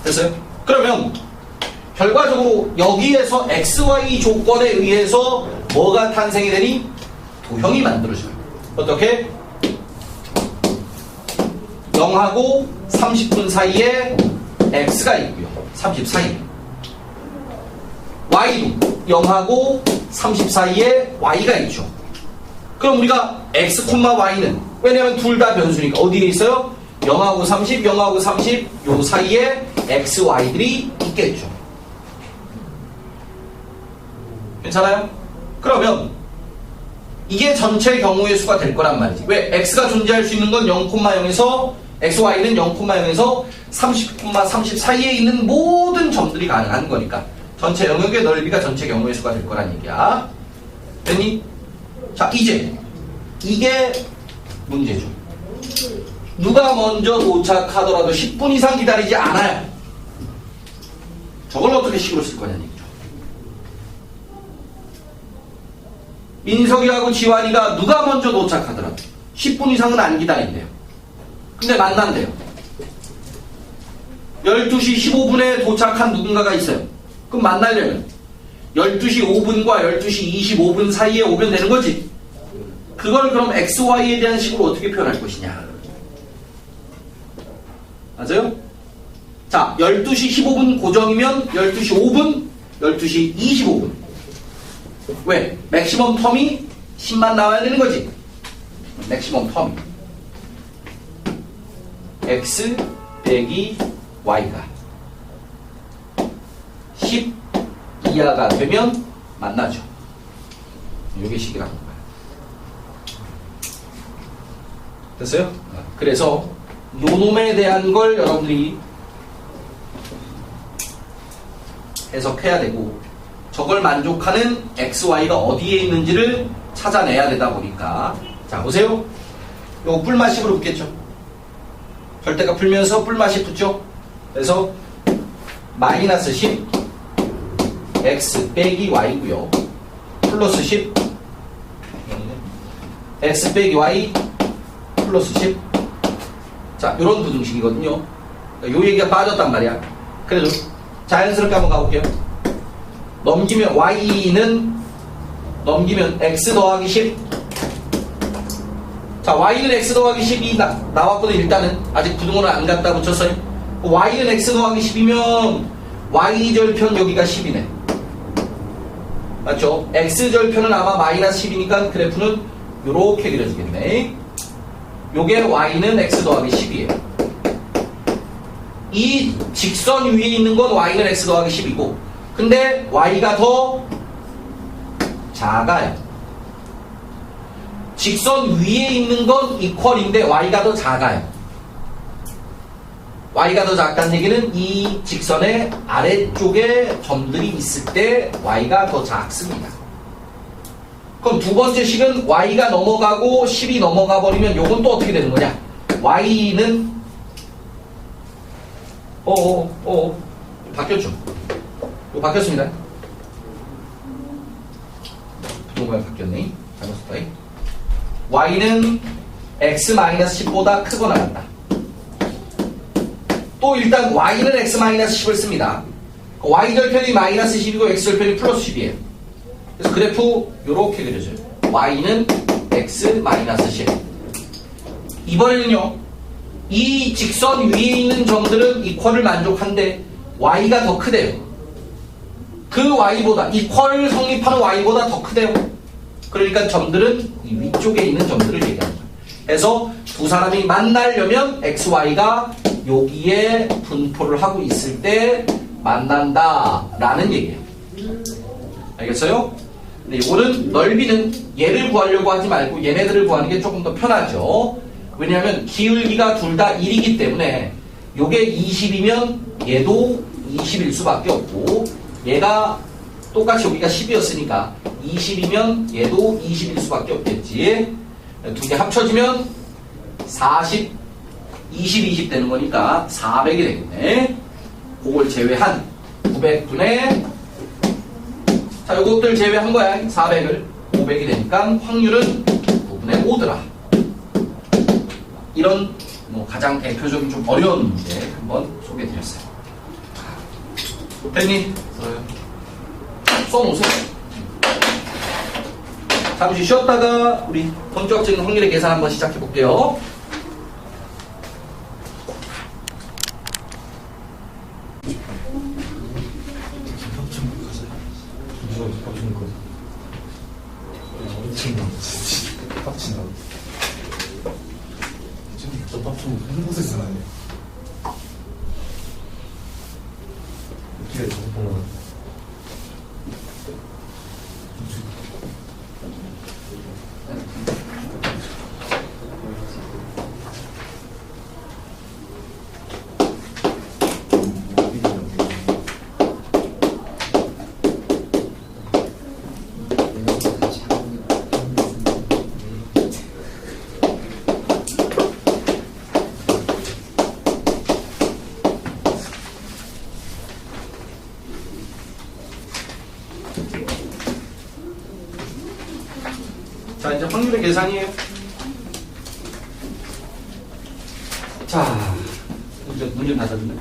됐어요? 그러면 결과적으로 여기에서 XY 조건에 의해서 뭐가 탄생이 되니? 도형이 만들어져요. 어떻게? 0하고 30분 사이에 X가 있고요. 30 사이에. Y도 0하고 30 사이에 Y가 있죠. 그럼 우리가 X, Y는 왜냐면 둘 다 변수니까 어디에 있어요? 0하고 30, 0하고 30 요 사이에 X, Y들이 있겠죠. 괜찮아요? 그러면 이게 전체 경우의 수가 될 거란 말이지. 왜? X가 존재할 수 있는 건 0,0에서 X, Y는 0,0에서 30, 30 사이에 있는 모든 점들이 가능한 거니까 전체 영역의 넓이가 전체 경우의 수가 될 거란 얘기야. 됐니? 자, 이제 이게 문제죠. 누가 먼저 도착하더라도 10분 이상 기다리지 않아요. 저걸 어떻게 식으로 쓸 거냐는 얘기죠. 민석이하고 지환이가 누가 먼저 도착하더라도 10분 이상은 안 기다린대요. 근데 만난대요. 12시 15분에 도착한 누군가가 있어요. 그럼 만나려면 12시 5분과 12시 25분 사이에 오면 되는 거지. 그걸 그럼 XY에 대한 식으로 어떻게 표현할 것이냐. 맞아요? 자, 12시 15분 고정이면 12시 5분, 12시 25분. 왜? 맥시멈 텀이 10만 나와야 되는 거지. 맥시멈 텀이 X 빼기 Y가 10 이하가 되면 만나죠. 이게 식이라는 거예요. 됐어요? 그래서 요놈에 대한 걸 여러분들이 해석해야 되고 저걸 만족하는 XY가 어디에 있는지를 찾아내야 되다 보니까 자 보세요. 요거 뿔마식으로 붙겠죠. 절대값 풀면서 뿔마식 붙죠. 그래서 마이너스 10 X 빼기 Y고요. 플러스 10 X 빼기 Y 플러스 10 자 요런 부등식이거든요. 요 얘기가 빠졌단 말이야. 그래도 자연스럽게 한번 가볼게요. 넘기면 Y는 X 더하기 10 자 Y는 X 더하기 10이 나왔거든. 일단은 아직 부등호는 안 갖다 붙였어요. Y는 X 더하기 10이면 Y절편 여기가 10이네. 맞죠? X절편은 아마 마이너스 10이니까 그래프는 요렇게 그려지겠네. 요게 Y는 X 더하기 10이에요. 이 직선 위에 있는 건 Y는 X 더하기 10이고 근데 Y가 더 작아요. 직선 위에 있는 건 이퀄인데 Y가 더 작아요. Y가 더 작다는 얘기는 이 직선의 아래쪽에 점들이 있을 때 Y가 더 작습니다. 그럼 두 번째 식은 Y가 넘어가고 10이 넘어가 버리면 요건 또 어떻게 되는 거냐? y는 바뀌었죠? 이거 바뀌었습니다. 부동반이 바뀌었네. 잘못했다. y는 x-10보다 크거나 같다. 또 일단 y는 x-10을 씁니다. y절편이 마이너스 10이고 x절편이 플러스 10이에요. 그래서 그래프 이렇게 그려져요. y는 x-10. 이번에는요, 이 직선 위에 있는 점들은 이퀄을 만족한데 y가 더 크대요. 그 y보다, 이퀄 성립하는 y보다 더 크대요. 그러니까 점들은 이 위쪽에 있는 점들을 얘기하는 거예요. 그래서 두 사람이 만나려면 xy가 여기에 분포를 하고 있을 때 만난다라는 얘기예요. 알겠어요? 근데 이거는 넓이는 얘를 구하려고 하지 말고 얘네들을 구하는 게 조금 더 편하죠. 왜냐하면 기울기가 둘 다 1이기 때문에 요게 20이면 얘도 20일 수밖에 없고 얘가 똑같이 여기가 10이었으니까 20이면 얘도 20일 수밖에 없겠지. 두 개 합쳐지면 40, 20 되는 거니까 400이 되겠네. 그걸 제외한 900분의 자, 요것들 제외한 거야. 400을 500이 되니까 확률은 9분의 5더라. 이런 뭐 가장 대표적인 좀 어려운 문제 한번 소개해드렸어요. 됐니? 써놓으세요. 잠시 쉬었다가 우리 본격적인 확률의 계산 한번 시작해 볼게요. 빡친다. 지금 저 빡치면 한 곳에서 나요. 어떻게 저거 보면 자, 이제 확률의 계산이에요. 자, 문 좀 닫아주네.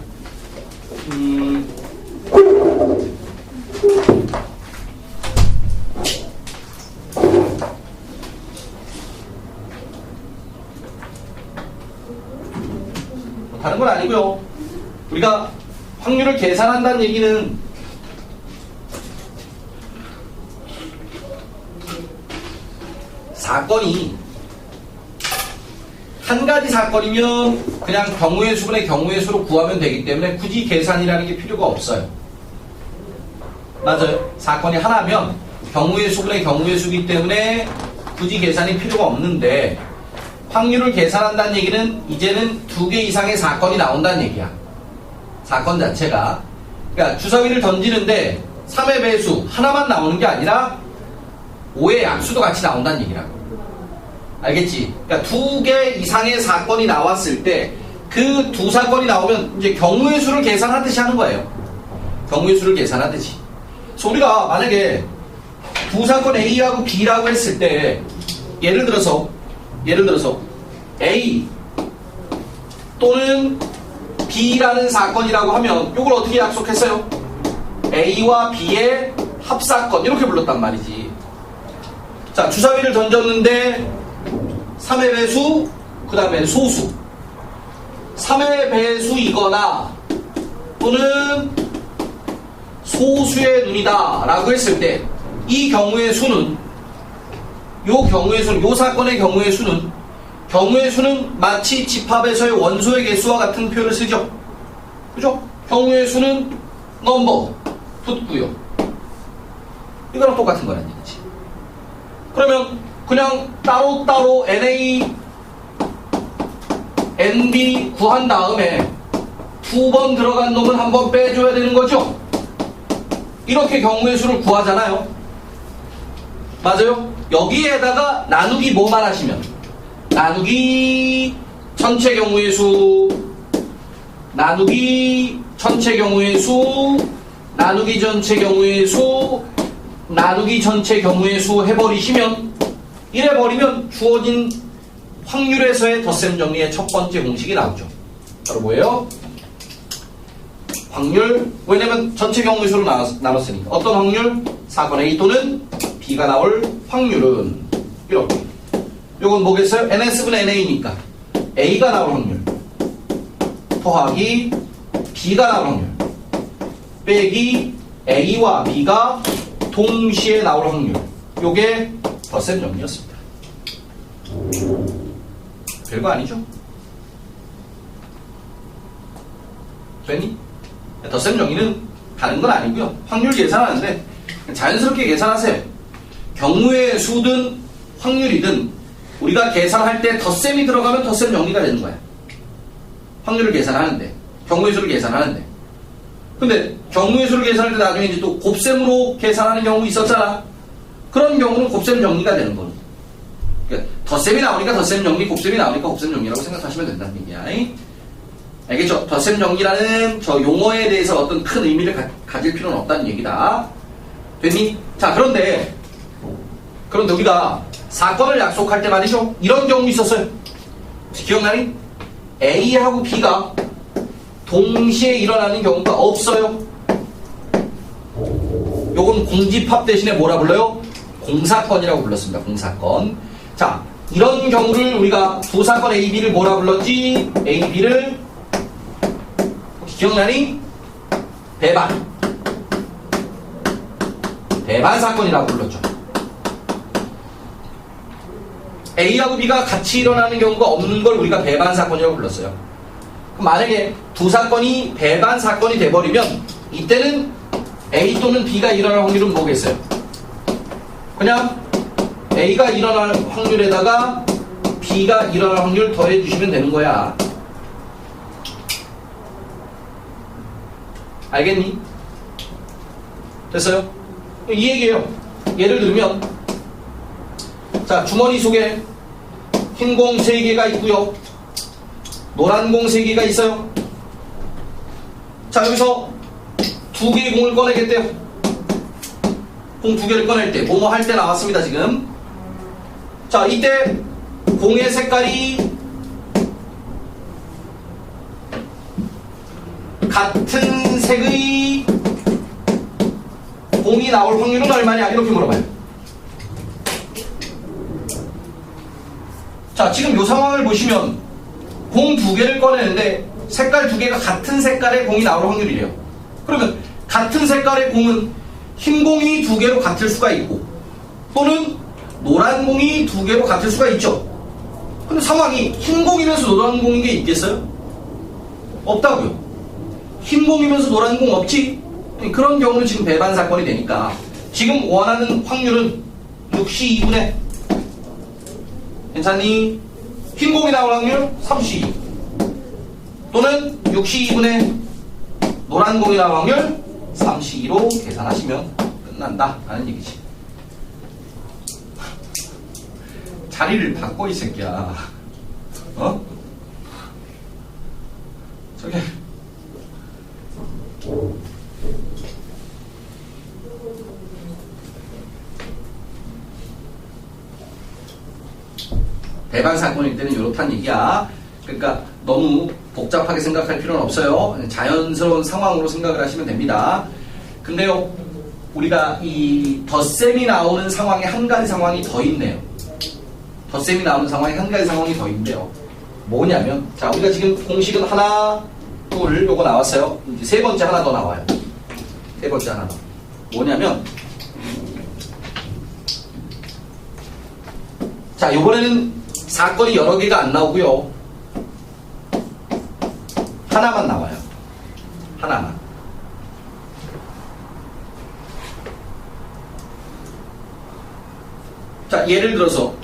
다른 건 아니고요. 우리가 확률을 계산한다는 얘기는 사건이 한 가지 사건이면 그냥 경우의 수분의 경우의 수로 구하면 되기 때문에 굳이 계산이라는 게 필요가 없어요. 맞아요. 사건이 하나면 경우의 수분의 경우의 수이기 때문에 굳이 계산이 필요가 없는데 확률을 계산한다는 얘기는 이제는 2개 이상의 사건이 나온다는 얘기야. 사건 자체가. 그러니까 주사위를 던지는데 3의 배수 하나만 나오는 게 아니라 5의 약수도 같이 나온다는 얘기라고. 알겠지? 그러니까 2개 이상의 사건이 나왔을 때 그 두 사건이 나오면 이제 경우의 수를 계산하듯이 하는 거예요. 경우의 수를 계산하듯이. 그래서 우리가 만약에 두 사건 A하고 B라고 했을 때 예를 들어서 A 또는 B라는 사건이라고 하면 이걸 어떻게 약속했어요? A와 B의 합사건 이렇게 불렀단 말이지. 자, 주사위를 던졌는데 3의 배수, 그 다음에 소수. 3의 배수이거나 또는 소수의 눈이다 라고 했을 때 이 경우의 수는 요 사건의 경우의 수는 마치 집합에서의 원소의 개수와 같은 표현을 쓰죠. 그죠? 경우의 수는 넘버 붙고요. 이거랑 똑같은 거란 얘기지. 그러면 그냥 따로따로 NA, NB 구한 다음에 2번 들어간 놈은 한 번 빼줘야 되는 거죠. 이렇게 경우의 수를 구하잖아요. 맞아요? 여기에다가 나누기 뭐만 하시면 나누기 전체 경우의 수 나누기 전체 경우의 수 나누기 전체 경우의 수 나누기 전체 경우의 수 해버리시면 이래버리면 주어진 확률에서의 덧셈 정리의 첫 번째 공식이 나오죠. 바로 뭐예요? 확률. 왜냐면 전체 경우의 수로 나눴으니까. 어떤 확률? 사건 A 또는 B가 나올 확률은 이렇게. 요건 뭐겠어요? NS분의 NA니까 A가 나올 확률 더하기 B가 나올 확률 빼기 A와 B가 동시에 나올 확률. 요게 덧셈 정리였습니다. 별거 아니죠? 됐니? 덧셈 정리는 다른 건 아니고요. 확률 계산하는데 자연스럽게 계산하세요. 경우의 수든 확률이든 우리가 계산할 때 덧셈이 들어가면 덧셈 정리가 되는 거야. 확률을 계산하는데, 경우의 수를 계산하는데. 근데 경우의 수를 계산할 때 나중에 이제 또 곱셈으로 계산하는 경우 있었잖아. 그런 경우는 곱셈 정리가 되는 거는. 그러니까 덧셈이 나오니까 덧셈 정리, 곱셈이 나오니까 곱셈 정리라고 생각하시면 된다는 얘기야. 알겠죠? 덧셈 정리라는 저 용어에 대해서 어떤 큰 의미를 가질 필요는 없다는 얘기다. 됐니? 자, 그런데 우리가 사건을 약속할 때 말이죠. 이런 경우 있었어요. 기억나니? A하고 B가 동시에 일어나는 경우가 없어요. 요건 공집합 대신에 뭐라 불러요? 공사건이라고 불렀습니다. 공사건. 자, 이런 경우를 우리가 두 사건 A, B를 뭐라 불렀지? A, B를 기억나니? 배반 사건이라고 불렀죠. A하고 B가 같이 일어나는 경우가 없는 걸 우리가 배반 사건이라고 불렀어요. 그럼 만약에 두 사건이 배반 사건이 돼버리면 이때는 A 또는 B가 일어날 확률은 뭐겠어요? 그냥 A가 일어날 확률에다가 B가 일어날 확률 더해주시면 되는 거야. 알겠니? 됐어요? 이 얘기예요. 예를 들면 자, 주머니 속에 흰 공 3개가 있고요. 노란 공 3개가 있어요. 자, 여기서 2개의 공을 꺼내겠대요. 공 2개를 꺼낼 때, 뭐뭐 할 때 나왔습니다, 지금. 자, 이때 공의 색깔이 같은 색의 공이 나올 확률은 얼마냐? 이렇게 물어봐요. 자, 지금 이 상황을 보시면 공 2개를 꺼내는데 색깔 2개가 같은 색깔의 공이 나올 확률이래요. 그러면 같은 색깔의 공은 흰 공이 2개로 같을 수가 있고 또는 노란 공이 2개로 같을 수가 있죠. 근데 상황이 흰 공이면서 노란 공인 게 있겠어요? 없다고요. 흰 공이면서 노란 공 없지? 그런 경우는 지금 배반 사건이 되니까 지금 원하는 확률은 6시 2분의 괜찮니? 흰 공이 나올 확률 3시 또는 6시 2분의 노란 공이 나올 확률 3시2로 계산하시면 끝난다 라는 얘기지. 자리를 바꿔 이 새끼야. 어? 저기 배반 사건일 때는 이렇다는 얘기야. 그러니까 너무 복잡하게 생각할 필요는 없어요. 자연스러운 상황으로 생각을 하시면 됩니다. 근데요, 우리가 이 덧셈이 나오는 상황에 한 가지 상황이 더 있네요. 덧셈이 나오는 상황에 한 가지 상황이 더 있는데요. 뭐냐면, 자, 우리가 지금 공식은 하나, 둘, 요거 나왔어요. 이제 세 번째 하나 더 나와요. 세 번째 하나 더. 뭐냐면, 자, 요번에는 사건이 여러 개가 안 나오고요. 하나만 나와요. 하나만. 자, 예를 들어서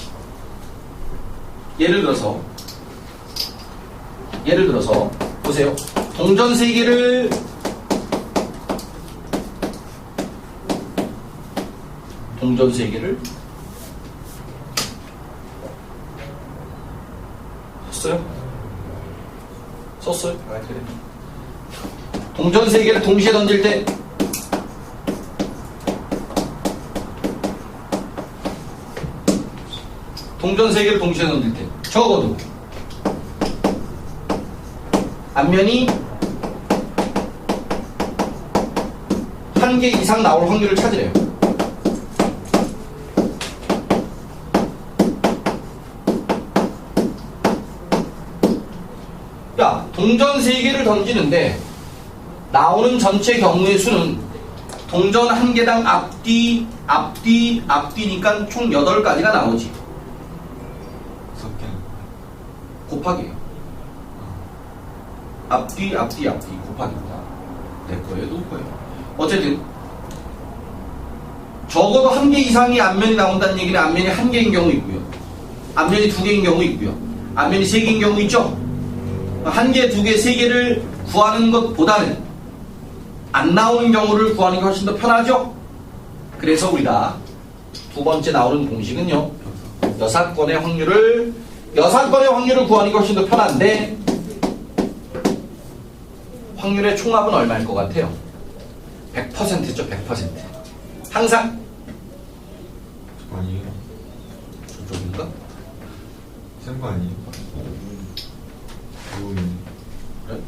보세요. 동전 3개를 했어요. 썼어요? 아, 그래. 동전 3개를 동시에 던질 때 동전 3개를 동시에 던질 때 적어도 앞면이 1개 이상 나올 확률을 찾으래요. 야, 동전 3개를 던지는데 나오는 전체 경우의 수는 동전 1개당 앞뒤니까 총 8가지가 나오지. 곱하기예요. 앞뒤 곱하기입니다. 내 거예요, 누구 거예요? 어쨌든 적어도 1개 이상이 앞면이 나온다는 얘기는 앞면이 1개인 경우 있고요. 앞면이 2개인 경우 있고요. 앞면이 3개인 경우 있죠. 1개, 2개, 3개를 구하는 것보다는 안 나오는 경우를 구하는 게 훨씬 더 편하죠. 그래서 우리가 두 번째 나오는 공식은요, 여사건의 확률을 구하는 게 훨씬 더 편한데 확률의 총합은 얼마일 것 같아요? 100%죠. 100%. 항상 아니에요. 저쪽인가? 센 거 아니에요? 그래?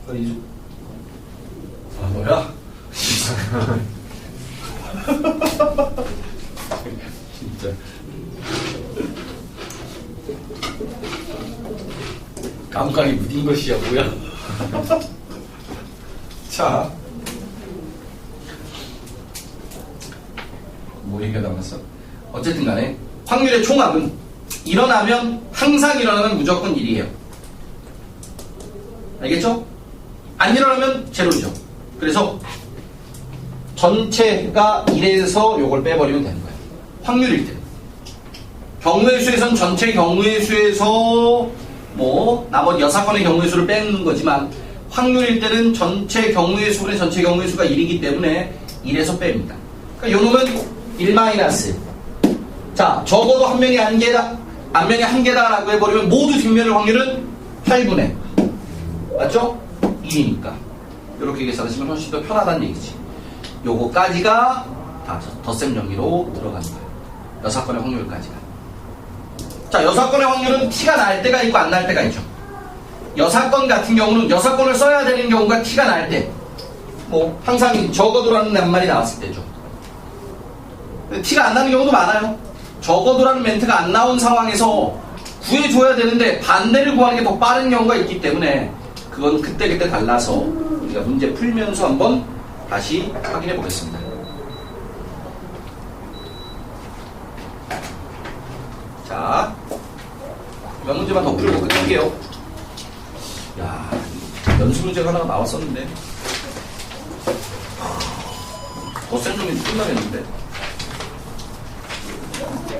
어디죠? 아, 뭐야? 진짜. 감각이 무딘 것이야, 뭐야? 자. 뭐 얘기가 남았어? 어쨌든 간에, 확률의 총합은 항상 일어나면 무조건 1이에요. 알겠죠? 안 일어나면 제로죠. 그래서, 전체가 1에서 요걸 빼버리면 되는 거예요. 확률일 때. 경우의 수에선 전체 경우의 수에서 나머지 6건의 경우의 수를 빼는 거지만 확률일 때는 전체 경우의 수분의 전체 경우의 수가 1이기 때문에 1에서 뺍니다. 그러니까 요 놈은 1 마이너스. 자, 적어도 앞면이 1개다라고 해버리면 모두 뒷면의 확률은 8분의. 맞죠? 1이니까. 이렇게 계산하시면 훨씬 더 편하다는 얘기지. 요거까지가 다 덧셈 정리로 들어가는 거예요. 6건의 확률까지가. 자, 6건의 확률은 T가 날 때가 있고 안 날 때가 있죠. 6건 같은 경우는 6건을 써야 되는 경우가 T가 날 때, 항상 적어도라는 낱말이 나왔을 때죠. T가 안 나는 경우도 많아요. 적어도라는 멘트가 안 나온 상황에서 구해줘야 되는데 반대를 구하는 게 더 빠른 경우가 있기 때문에 그건 그때그때 달라서 우리가 문제 풀면서 한번 다시 확인해 보겠습니다. 자, 몇 문제만 더 풀고 끝낼게요. 야, 연수 문제가 하나가 나왔었는데 덧셈 정리 끝나겠는데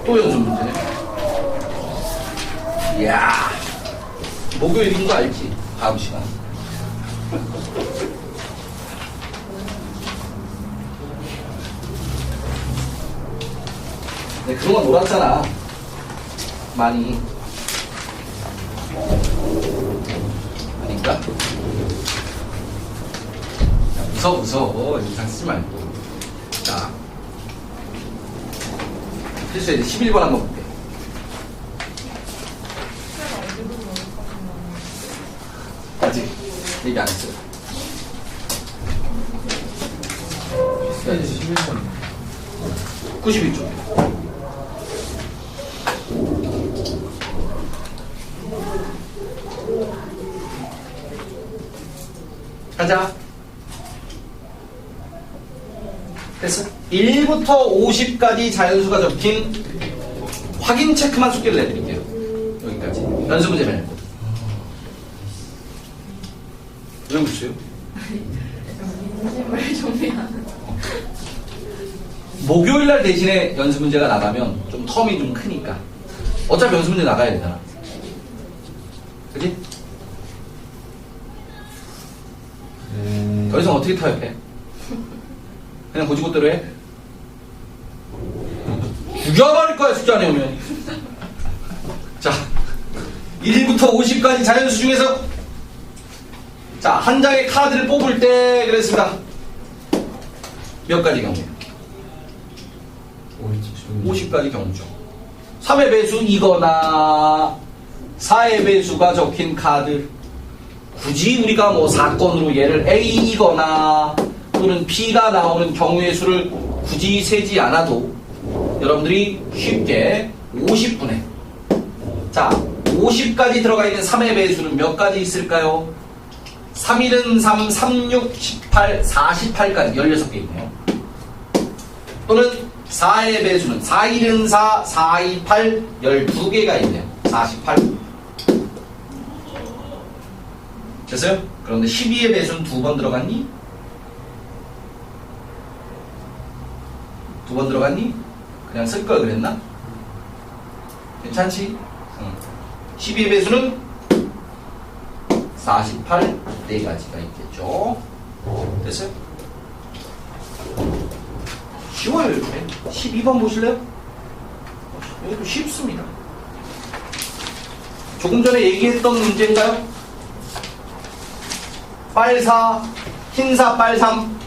또 연수 문제네. 이야, 목요일인 거 알지? 다음 시간. 네, 그동안 놀았잖아. 많이. 아닌가? 야, 무서워. 인상 쓰지 말고. 자. 필수에 11번 한번 볼게. 아직 얘기 안 했어요. 필수까지 11번. 91쪽. 가자. 됐어? 1부터 50까지 자연수가 적힌 확인 체크만 숙제를 내드릴게요. 여기까지. 연수 문제 말고. 왜 묻어요? 인심을 정리하는. 목요일날 대신에 연수 문제가 나가면 좀 텀이 좀 크니까. 어차피 연수 문제 나가야 되잖아. 그치? 더 이상 어떻게 타협해? 그냥 고지고대로 해? 죽여버릴 거야, 숙제 안 해오면. 자, 1부터 50까지 자연수 중에서 자, 한 장의 카드를 뽑을 때 그랬습니다. 몇 가지 경우예요? 50가지 경우죠. 3의 배수이거나 4의 배수가 적힌 카드, 굳이 우리가 뭐 사건으로 얘를 A이거나 또는 B가 나오는 경우의 수를 굳이 세지 않아도 여러분들이 쉽게 50분의 자 50까지 들어가 있는 3의 배수는 몇 가지 있을까요? 3일은 3, 36, 18, 48까지 16개 있네요. 또는 4의 배수는 4일은 4, 4, 2, 8, 12개가 있네요. 48. 됐어요? 그런데 12의 배수는 2번 들어갔니? 2번 들어갔니? 그냥 쓸 걸 그랬나? 괜찮지? 12의 배수는 48, 4가지가 있겠죠. 됐어요? 쉬워요, 이렇게. 12번 보실래요? 이것도 쉽습니다. 조금 전에 얘기했던 문제인가요? 빨사, 흰사, 빨삼.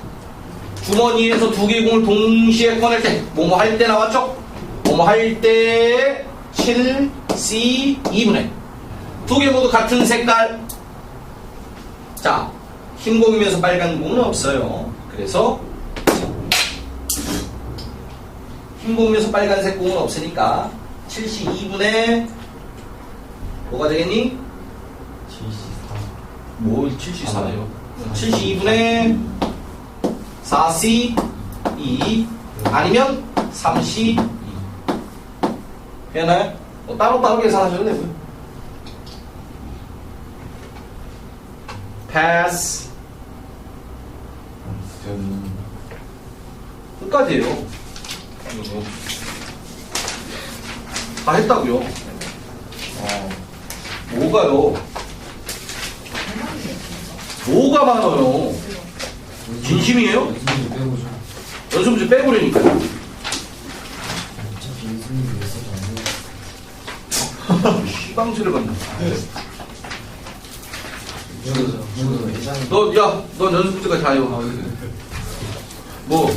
주머니에서 2개의 공을 동시에 꺼낼 때, 뭐뭐 할 때 나왔죠? 뭐뭐 할 때 7, C, 2분의 2개 모두 같은 색깔. 자, 흰 공이면서 빨간 공은 없어요. 그래서 흰 공이면서 빨간색 공은 없으니까 7C 2분의 뭐가 되겠니? 74. 뭐 74예요? 7C 2분의 4C 2 아니면 3C 2 되나요? 뭐 따로따로 계산하셔도 되고요. 패스 끝까지 해요. 다 했다고요. 뭐가요? 뭐가 많아요? 진심이에요? 연습 빼보죠. 연습 문제 빼보려니까요. 어차피 연습이 있어도 안 돼요. 시방지를 받는. 저도 예전에 너 연습 문제까지 다 해요. 뭐,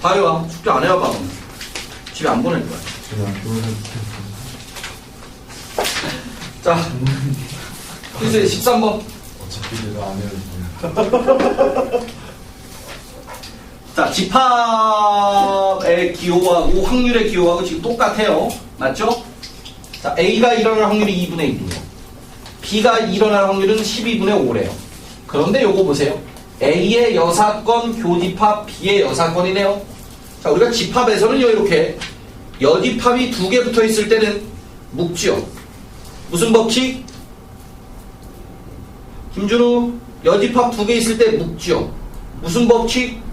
다 해와. 숙제 안 해와 봐. 집에 안 보낼 거야. 제가 교회에서 자, 글쎄 13번. 어차피 내가 안 해도 돼요. 자, 집합의 기호하고 확률의 기호하고 지금 똑같아요. 맞죠? 자, A가 일어날 확률이 2분의 1이에요. B가 일어날 확률은 12분의 5래요. 그런데 요거 보세요. A의 여사건 교집합, B의 여사건이네요. 자, 우리가 집합에서는요, 이렇게 여집합이 2개 붙어 있을 때는 묶지요. 무슨 법칙? 김준우, 여집합 2개 있을 때 묶지요. 무슨 법칙?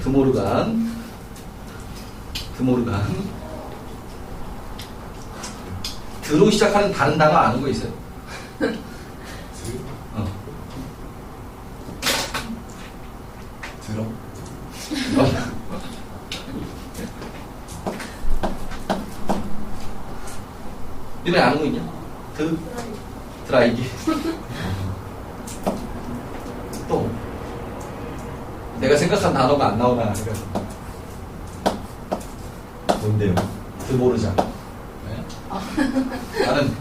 드모르간. 드로 시작하는 다른 단어 아는 거 있어요? 들어? 니네 아는 거 있냐? 드라이기. 또 내가 생각한 단어가 안 나오나 그래서 뭔데요? 드모르잔. 네? 나는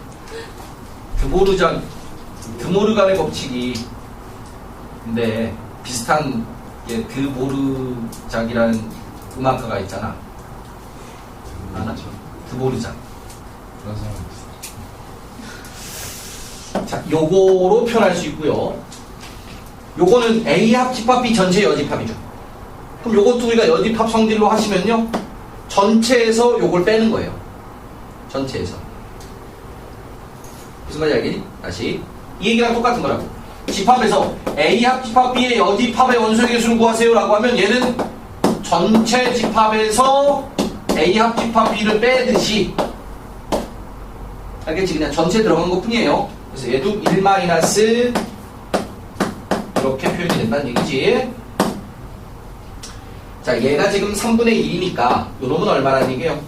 드모르간의 법칙이 근데 비슷한 게 드모르작이라는 음악가가 있잖아. 아나? 드모르잔. 그런 사람 있어. 자, 요거로 표현할 수 있고요. 요거는 A 합집합 B 전체 여집합이죠. 그럼 요것도 우리가 여집합 성질로 하시면요. 전체에서 요걸 빼는 거예요. 전체에서. 무슨 말인지 알겠니? 다시. 이 얘기랑 똑같은 거라고. 집합에서 A 합집합 B의 여집합의 원소의 개수를 구하세요 라고 하면 얘는 전체 집합에서 A 합집합 B를 빼듯이 알겠지? 그냥 전체 들어간 것 뿐이에요. 그래서 얘도 1- 이렇게 표현이 된다는 얘기지. 자, 얘가 지금 3분의 1이니까 요 놈은 얼마란 얘기예요?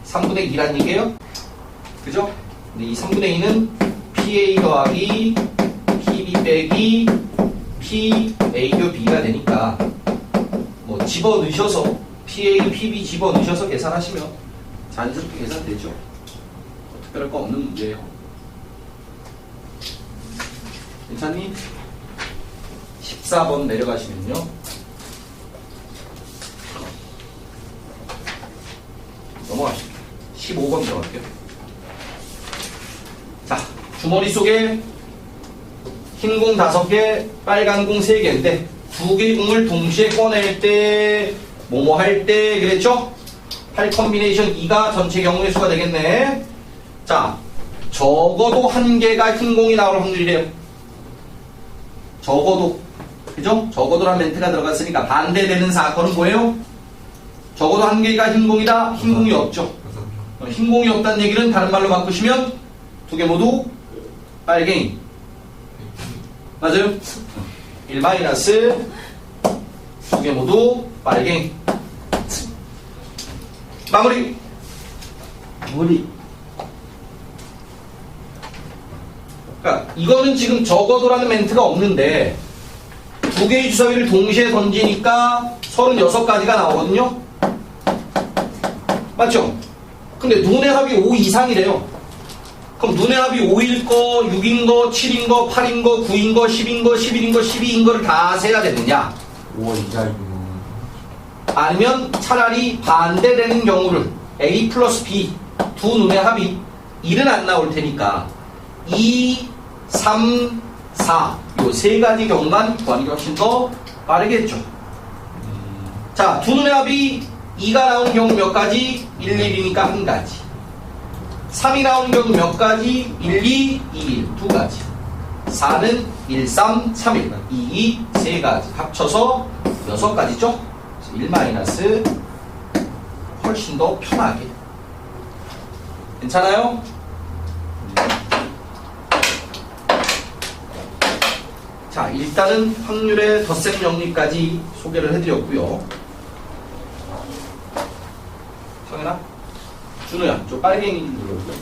3분의 2란 얘기예요? 그죠? 근데 이 3분의 2는 PA 더하기 PB 빼기 PA교B가 되니까 뭐 집어넣으셔서 PA, PB 집어넣으셔서 계산하시면 자연스럽게 계산되죠. 특별할 거 없는 문제예요. 괜찮니? 14번 내려가시면요. 넘어가시죠. 15번 들어갈게요. 자, 주머니 속에 흰 공 5개, 빨간 공 3개인데 2개의 공을 동시에 꺼낼 때 뭐뭐 할 때 그랬죠? 8 컨비네이션 2가 전체 경우의 수가 되겠네. 자, 적어도 1개가 흰 공이 나올 확률이래요. 적어도. 그죠? 적어도란 멘트가 들어갔으니까 반대되는 사건은 뭐예요? 적어도 1개가 흰 공이다. 흰 공이 없죠. 흰 공이 없다는 얘기는 다른 말로 바꾸시면 2개 모두 빨갱이. 맞아요? 1 마이너스 2개 모두 빨갱이. 마무리. 그러니까 이거는 지금 적어도라는 멘트가 없는데 2개의 주사위를 동시에 던지니까 36가지가 나오거든요. 맞죠? 근데 눈의 합이 5 이상이래요. 그럼 눈의 합이 5일 거, 6인 거, 7인 거, 8인 거, 9인 거, 10인 거, 11인 거, 12인 거를 다 세야 되느냐? 5 이하이고. 아니면 차라리 반대되는 경우를 A 플러스 B 두 눈의 합이 1은 안 나올 테니까 2, 3, 4 요 세 가지 경우만 구하는 게 훨씬 더 빠르겠죠. 자, 두 눈의 합이 2가 나오는 경우 몇 가지? 1, 1이니까 한 가지. 3이 나오는 경우 몇 가지? 1, 2, 2, 1 두 가지. 4는 1, 3, 3, 1 2, 2 세 가지. 합쳐서 6가지죠? 1 마이너스 훨씬 더 편하게. 괜찮아요? 자, 일단은 확률의 덧셈 정리까지 소개를 해드렸고요. 성현아, 준호야, 저 빨갱이 눌러볼게요.